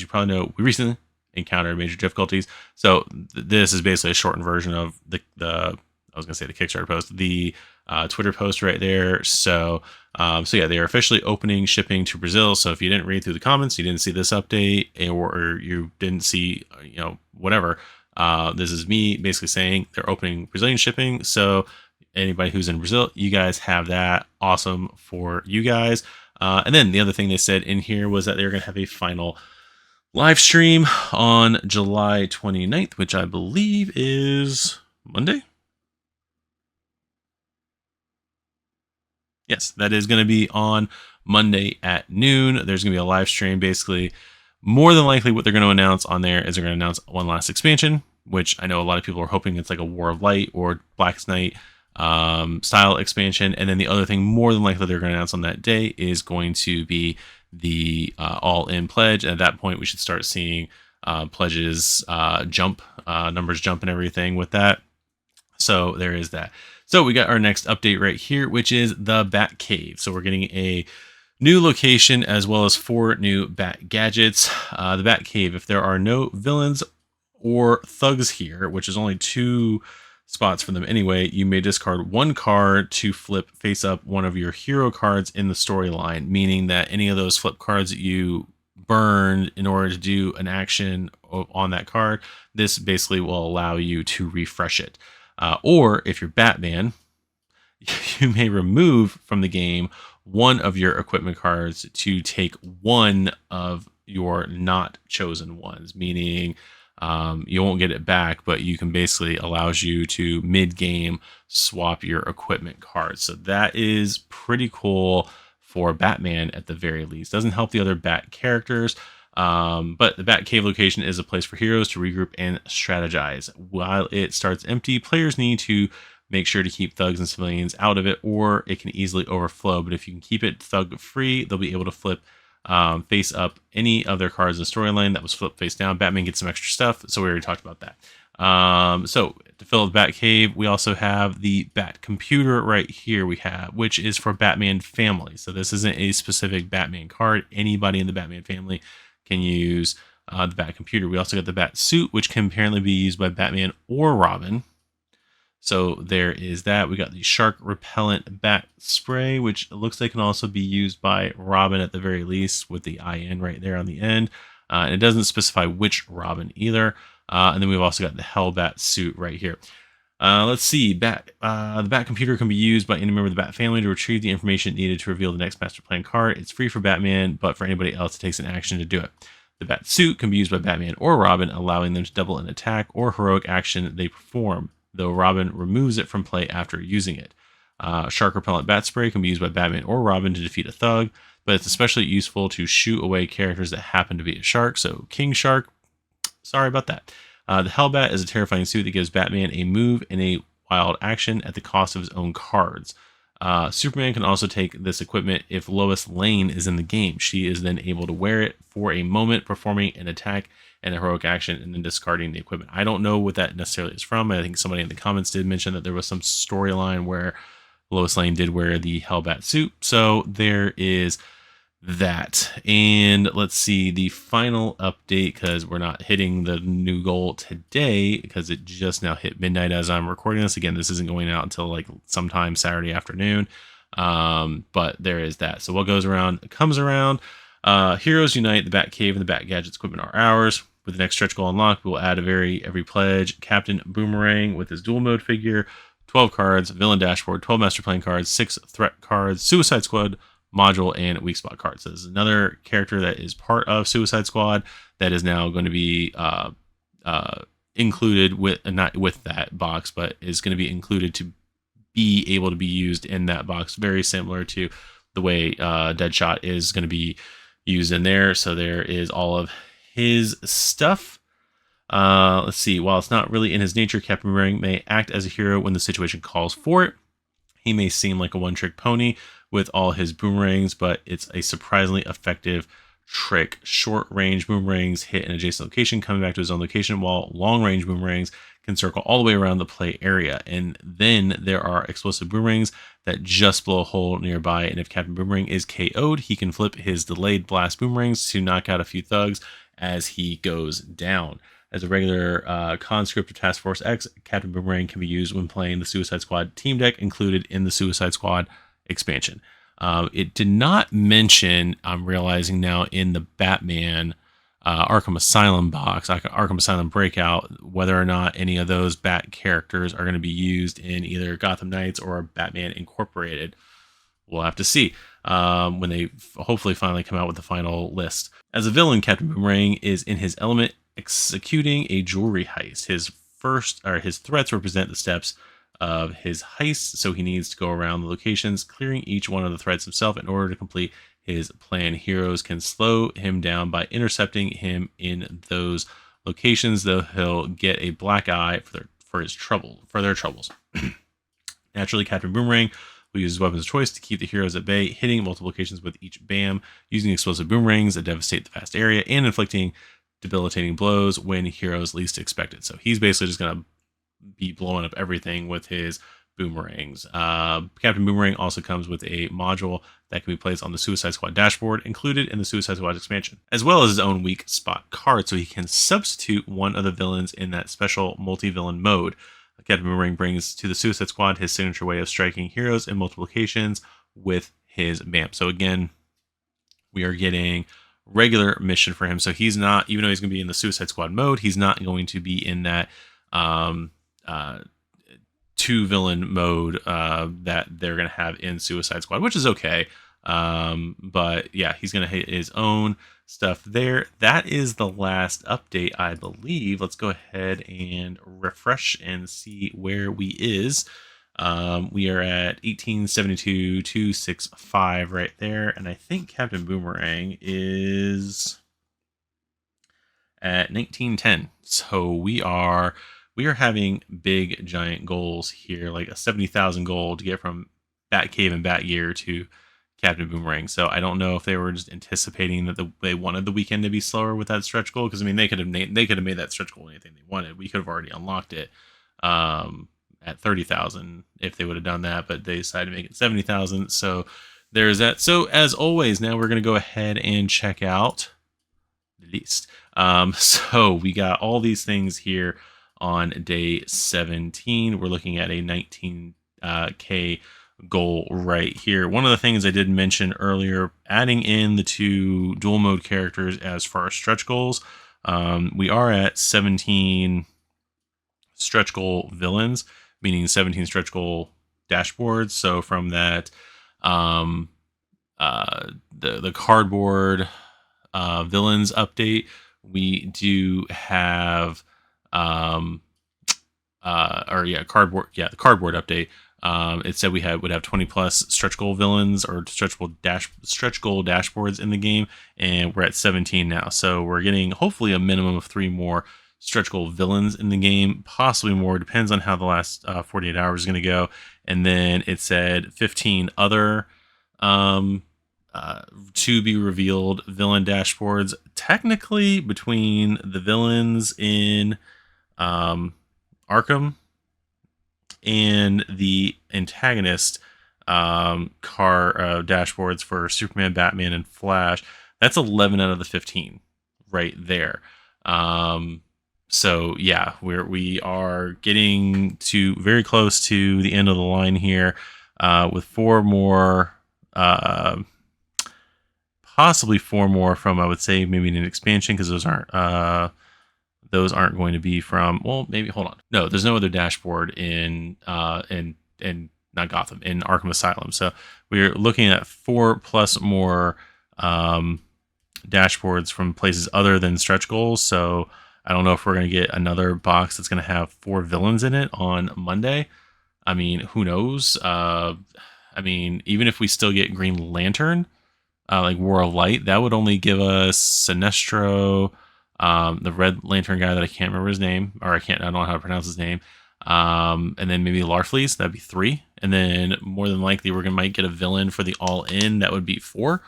you probably know, we recently encountered major difficulties. So this is basically a shortened version of the I was gonna say the Kickstarter post, the Twitter post right there. So yeah, they are officially opening shipping to Brazil. So if you didn't read through the comments, you didn't see this update, or you didn't see, whatever, this is me basically saying they're opening Brazilian shipping. So anybody who's in Brazil, you guys have that. Awesome for you guys. And then the other thing they said in here was that they're going to have a final live stream on July 29th, which I believe is Monday. Yes, that is going to be on Monday at noon. There's going to be a live stream. Basically, more than likely what they're going to announce on there is they're going to announce one last expansion, which I know a lot of people are hoping it's like a War of Light or Blackest Night style expansion. And then the other thing, more than likely, they're going to announce on that day is going to be the all-in pledge. And at that point, we should start seeing pledges jump, numbers jump and everything with that. So there is that. So we got our next update right here, which is the Bat Cave. So we're getting a new location as well as 4 new Bat gadgets. The Bat Cave, if there are no villains or thugs here, which is only 2 spots for them anyway, you may discard 1 card to flip face up one of your hero cards in the storyline, meaning that any of those flip cards that you burned in order to do an action on that card, this basically will allow you to refresh it. Or if you're Batman, you may remove from the game 1 of your equipment cards to take 1 of your not chosen ones, meaning you won't get it back, but you can basically allows you to mid-game swap your equipment cards. So that is pretty cool for Batman at the very least. Doesn't help the other Bat characters, but the Bat Cave location is a place for heroes to regroup and strategize. While it starts empty, players need to make sure to keep thugs and civilians out of it, or it can easily overflow. But if you can keep it thug free, they'll be able to flip face up any of their cards in the storyline that was flipped face down. Batman gets some extra stuff, so we already talked about that. So to fill the Bat Cave, we also have the Bat Computer right here which is for Batman family. So this isn't a specific Batman card. Anybody in the Batman family can use the Bat Computer. We also got the Bat Suit, which can apparently be used by Batman or Robin. So there is that. We got the Shark Repellent Bat Spray, which looks like can also be used by Robin at the very least, with the IN right there on the end. And it doesn't specify which Robin either. And then we've also got the Hellbat Suit right here. Let's see. The Bat Computer can be used by any member of the Bat family to retrieve the information needed to reveal the next Master Plan card. It's free for Batman, but for anybody else, it takes an action to do it. The Bat Suit can be used by Batman or Robin, allowing them to double an attack or heroic action they perform, though Robin removes it from play after using it. Shark Repellent Bat Spray can be used by Batman or Robin to defeat a thug, but it's especially useful to shoot away characters that happen to be a shark. So King Shark, sorry about that. The Hellbat is a terrifying suit that gives Batman a move and a wild action at the cost of his own cards. Superman can also take this equipment if Lois Lane is in the game. She is then able to wear it for a moment, performing an attack and a heroic action, and then discarding the equipment. I don't know what that necessarily is from. I think somebody in the comments did mention that there was some storyline where Lois Lane did wear the Hellbat suit. So there is that. And let's see the final update, because we're not hitting the new goal today because it just now hit midnight as I'm recording this. Again, this isn't going out until like sometime Saturday afternoon. But there is that. So what goes around comes around. Heroes Unite, the Bat Cave, and the Bat Gadgets equipment are ours. With the next stretch goal unlocked, we will add every pledge. Captain Boomerang with his dual mode figure, 12 cards, villain dashboard, 12 master plan cards, 6 threat cards, Suicide Squad module, and weak spot cards. So this is another character that is part of Suicide Squad that is now going to be included with, not with that box, but is going to be included to be able to be used in that box. Very similar to the way Deadshot is going to be used in there. So there is all of his stuff. Let's see. While it's not really in his nature, Captain Boomerang may act as a hero when the situation calls for it. He may seem like a one-trick pony with all his boomerangs, but it's a surprisingly effective trick. Short-range boomerangs hit an adjacent location, coming back to his own location, while long-range boomerangs can circle all the way around the play area. And then there are explosive boomerangs that just blow a hole nearby, and if Captain Boomerang is KO'd, he can flip his delayed blast boomerangs to knock out a few thugs as he goes down. As a regular conscript of Task Force X, Captain Boomerang can be used when playing the Suicide Squad team deck included in the Suicide Squad expansion. It did not mention, I'm realizing now, in the Batman Arkham Asylum box, Arkham Asylum Breakout, whether or not any of those Bat characters are going to be used in either Gotham Knights or Batman Incorporated. We'll have to see when they hopefully finally come out with the final list. As a villain, Captain Boomerang is in his element, executing a jewelry heist. His threats represent the steps of his heist, so he needs to go around the locations, clearing each one of the threats himself in order to complete his plan. Heroes can slow him down by intercepting him in those locations, though he'll get a black eye for their troubles. Naturally, Captain Boomerang will use his weapons of choice to keep the heroes at bay, hitting multiple locations with each BAM, using explosive boomerangs that devastate the vast area, and inflicting debilitating blows when heroes least expect it. So he's basically just going to be blowing up everything with his boomerangs. Captain Boomerang also comes with a module that can be placed on the Suicide Squad dashboard, included in the Suicide Squad expansion, as well as his own weak spot card, so he can substitute one of the villains in that special multi-villain mode. Captain Boomerang brings to the Suicide Squad his signature way of striking heroes in multiple locations with his BAM. So again, we are getting regular mission for him. So he's not, even though he's going to be in the Suicide Squad mode, he's not going to be in that two villain mode that they're going to have in Suicide Squad, which is okay. But yeah, he's going to hit his own stuff there. That is the last update, I believe. Let's go ahead and refresh and see where we is. We are at 1872.265 right there, and I think Captain Boomerang is at 1910. So we are having big giant goals here, like a 70,000 goal to get from Batcave and Batgear to Captain Boomerang. So I don't know if they were just anticipating that they wanted the weekend to be slower with that stretch goal, because I mean they could have made that stretch goal anything they wanted. We could have already unlocked it at 30,000 if they would have done that, but they decided to make it 70,000. So there's that. So as always, now we're going to go ahead and check out the list. So we got all these things here on day 17. We're looking at a 19K goal right here. One of the things I did mention earlier, adding in the two dual mode characters as far as stretch goals, we are at 17 stretch goal villains, meaning 17 stretch goal dashboards. So from that, the cardboard villains update, we do have the cardboard update. It said we would have 20 plus stretch goal villains or stretch goal dashboards in the game, and we're at 17 now. So we're getting hopefully a minimum of 3 more stretch goal villains in the game, possibly more, depends on how the last 48 hours is going to go. And then it said 15 other to be revealed villain dashboards. Technically, between the villains in Arkham and the antagonist dashboards for Superman, Batman, and Flash, that's 11 out of the 15 right there. So yeah, we are getting to very close to the end of the line here, with 4 more, possibly 4 more from, I would say, maybe an expansion, because those aren't going to be from, well, maybe, hold on. No, there's no other dashboard in not Gotham, in Arkham Asylum. So we're looking at 4 plus more dashboards from places other than stretch goals. So I don't know if we're going to get another box that's going to have 4 villains in it on Monday. I mean, who knows? I mean, even if we still get Green Lantern, like War of Light, that would only give us Sinestro, the Red Lantern guy that I can't remember his name, or I don't know how to pronounce his name. And then maybe Larfleeze, that'd be 3. And then more than likely might get a villain for the All-In, that would be 4.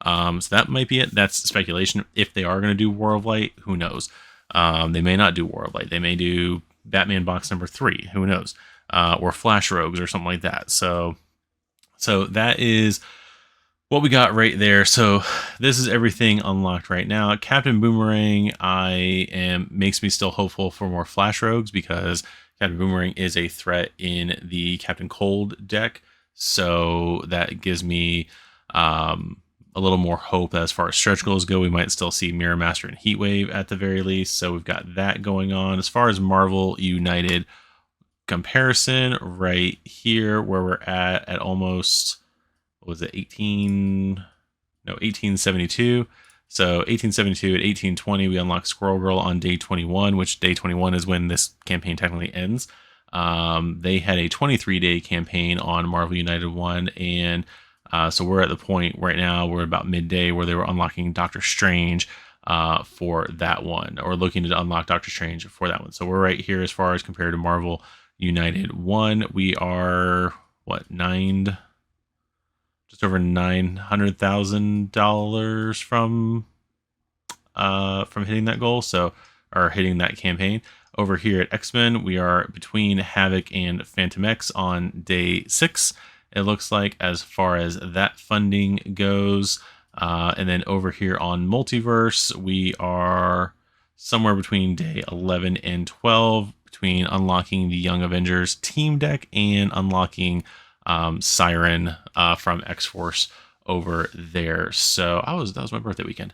So that might be it. That's speculation. If they are going to do War of Light, who knows? They may not do War of Light. They may do Batman box number 3. Who knows? Or Flash Rogues or something like that. So that is what we got right there. So this is everything unlocked right now. Captain Boomerang makes me still hopeful for more Flash Rogues, because Captain Boomerang is a threat in the Captain Cold deck. So that gives me a little more hope as far as stretch goals go. We might still see Mirror Master and Heatwave at the very least. So we've got that going on. As far as Marvel United comparison, right here where we're at almost, what was it, 1872. So 1872 at 1820, we unlock Squirrel Girl on day 21, which day 21 is when this campaign technically ends. They had a 23-day campaign on Marvel United 1, and so we're at the point right now, we're about midday, where they were unlocking Doctor Strange for that one, or looking to unlock Doctor Strange for that one. So we're right here as far as compared to Marvel United 1, we are what, just over $900,000 from hitting that goal, so, or hitting that campaign. Over here at X-Men, we are between Havoc and Phantom X on day 6. It looks like, as far as that funding goes. And then over here on Multiverse, we are somewhere between day 11 and 12, between unlocking the Young Avengers team deck and unlocking Siren from X-Force over there. So that was my birthday weekend.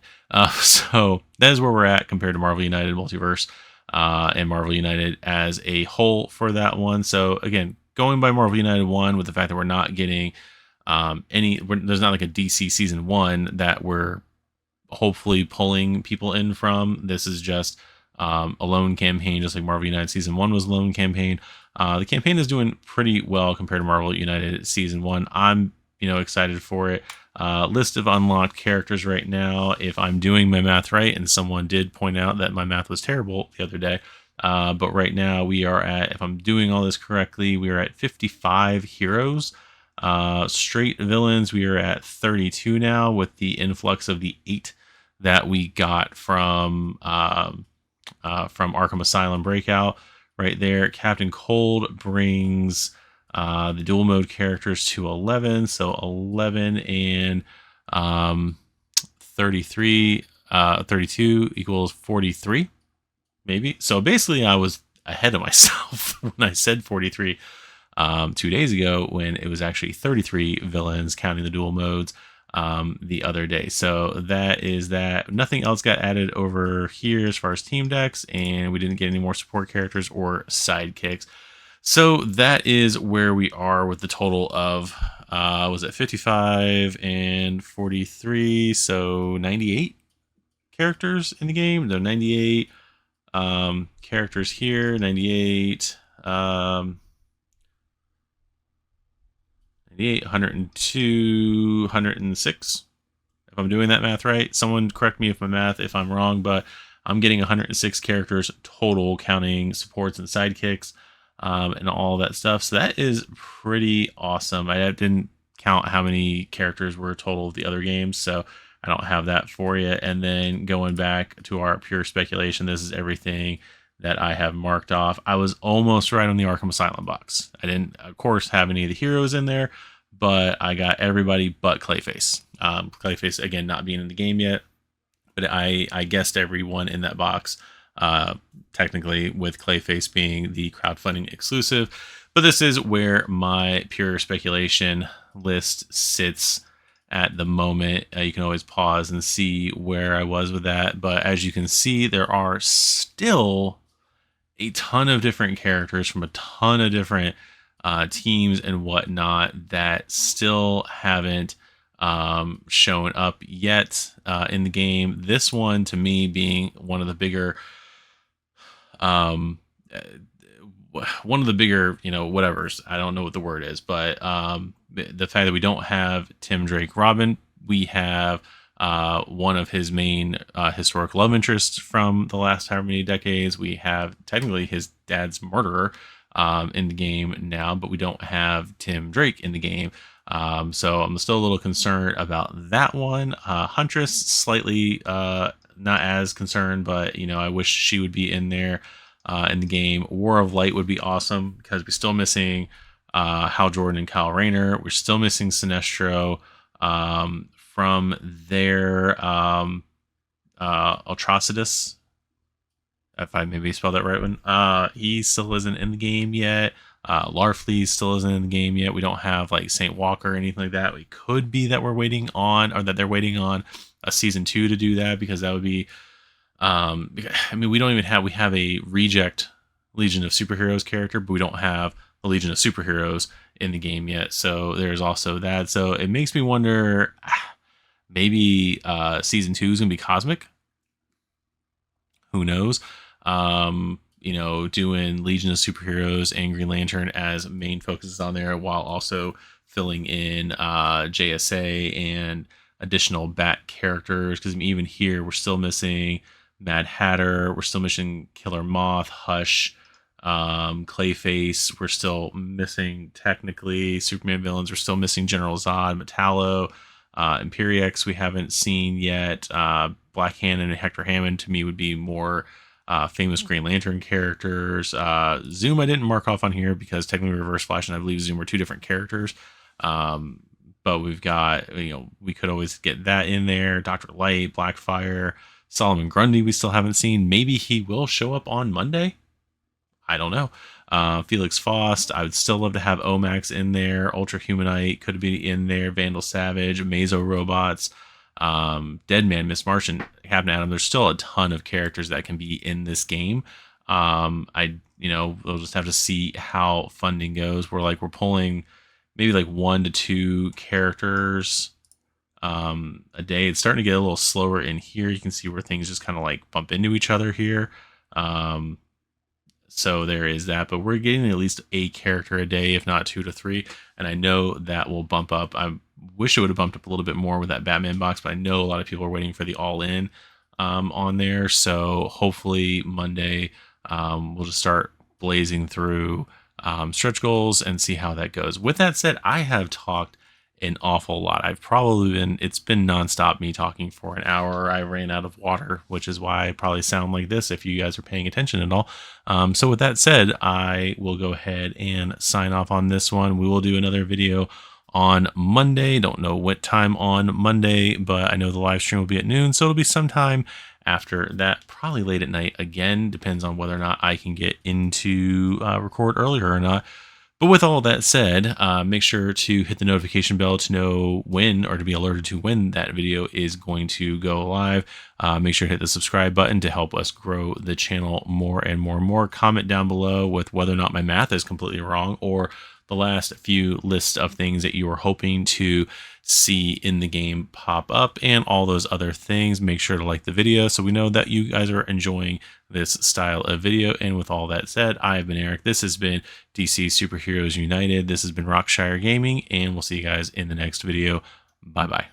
So that is where we're at compared to Marvel United Multiverse and Marvel United as a whole for that one. So again, going by Marvel United 1, with the fact that we're not getting there's not like a DC season 1 that we're hopefully pulling people in from. This is just a lone campaign, just like Marvel United season 1 was a lone campaign. The campaign is doing pretty well compared to Marvel United season 1. I'm excited for it. List of unlocked characters right now, if I'm doing my math right, and someone did point out that my math was terrible the other day, but right now we are at, if I'm doing all this correctly, we are at 55 heroes. Straight villains, we are at 32 now, with the influx of the 8 that we got from Arkham Asylum Breakout right there. Captain Cold brings the dual mode characters to 11, so 11 and 32 equals 43, maybe. So basically I was ahead of myself when I said 43 2 days ago, when it was actually 33 villains counting the dual modes the other day. So that is that. Nothing else got added over here as far as team decks, and we didn't get any more support characters or sidekicks. So that is where we are with the total of was it 55 and 43, so 98 characters in the game. No, 98 characters here, 98 102, 106, if I'm doing that math right. Someone correct me if I'm wrong, but I'm getting 106 characters total, counting supports and sidekicks and all that stuff. So that is pretty awesome. I didn't count how many characters were total of the other games, so I don't have that for you. And then going back to our pure speculation, this is everything that I have marked off. I was almost right on the Arkham Asylum box. I didn't, of course, have any of the heroes in there, but I got everybody but Clayface. Clayface, again, not being in the game yet, but I guessed everyone in that box, technically, with Clayface being the crowdfunding exclusive. But this is where my pure speculation list sits at the moment. You can always pause and see where I was with that. But as you can see, there are still a ton of different characters from a ton of different teams and whatnot that still haven't shown up yet in the game. This one, to me, being one of the bigger whatevers. I don't know what the word is, but the fact that we don't have Tim Drake Robin, we have one of his main historic love interests from the last however many decades. We have technically his dad's murderer in the game now, but we don't have Tim Drake in the game. So I'm still a little concerned about that one. Huntress, slightly not as concerned, but I wish she would be in there in the game. War of Light would be awesome, because we're still missing Hal Jordan and Kyle Rayner. We're still missing Sinestro from their Atrocitus, if I maybe spelled that right one. He still isn't in the game yet. Larfleeze still isn't in the game yet. We don't have like Saint Walker or anything like that. We could be that we're waiting on, or that they're waiting on a season 2 to do that, because that would be we don't even have, we have a reject Legion of Superheroes character, but we don't have a Legion of Superheroes in the game yet. So there's also that. So it makes me wonder, maybe season 2 is gonna be Cosmic. Who knows? Doing Legion of Superheroes and Green Lantern as main focuses on there, while also filling in JSA and additional Bat characters. Because even here, we're still missing Mad Hatter. We're still missing Killer Moth, Hush, Clayface, we're still missing technically. Superman villains, we're still missing General Zod, Metallo. Imperiex, we haven't seen yet. Black Hand and Hector Hammond, to me, would be more famous Green Lantern characters. Zoom, I didn't mark off on here because technically Reverse Flash and I believe Zoom are two different characters. But we've got, we could always get that in there. Dr. Light, Blackfire, Solomon Grundy, we still haven't seen. Maybe he will show up on Monday. I don't know. Felix Faust, I would still love to have Omax in there. Ultra Humanite could be in there. Vandal Savage, Mazo Robots, Deadman, Miss Martian, Captain Atom. There's still a ton of characters that can be in this game. We'll just have to see how funding goes. We're pulling maybe like 1 to 2 characters a day. It's starting to get a little slower in here. You can see where things just kind of like bump into each other here. So there is that, but we're getting at least a character a day, if not 2 to 3. And I know that will bump up. I wish it would have bumped up a little bit more with that Batman box, but I know a lot of people are waiting for the all-in on there. So hopefully Monday we'll just start blazing through stretch goals and see how that goes. With that said, I have talked an awful lot. It's been nonstop me talking for an hour. I ran out of water, which is why I probably sound like this if you guys are paying attention at all. So with that said, I will go ahead and sign off on this one. We will do another video on Monday. Don't know what time on Monday, but I know the live stream will be at noon, so it'll be sometime after that, probably late at night. Again, depends on whether or not I can get into record earlier or not. But with all that said, make sure to hit the notification bell to know when, or to be alerted to when that video is going to go live. Make sure to hit the subscribe button to help us grow the channel more and more and more. Comment down below with whether or not my math is completely wrong, or the last few lists of things that you are hoping to see in the game pop up, and all those other things. Make sure to like the video so we know that you guys are enjoying this style of video. And with all that said, I have been Eric. This has been DC Superheroes United. This has been Rockshire Gaming, and we'll see you guys in the next video. Bye bye.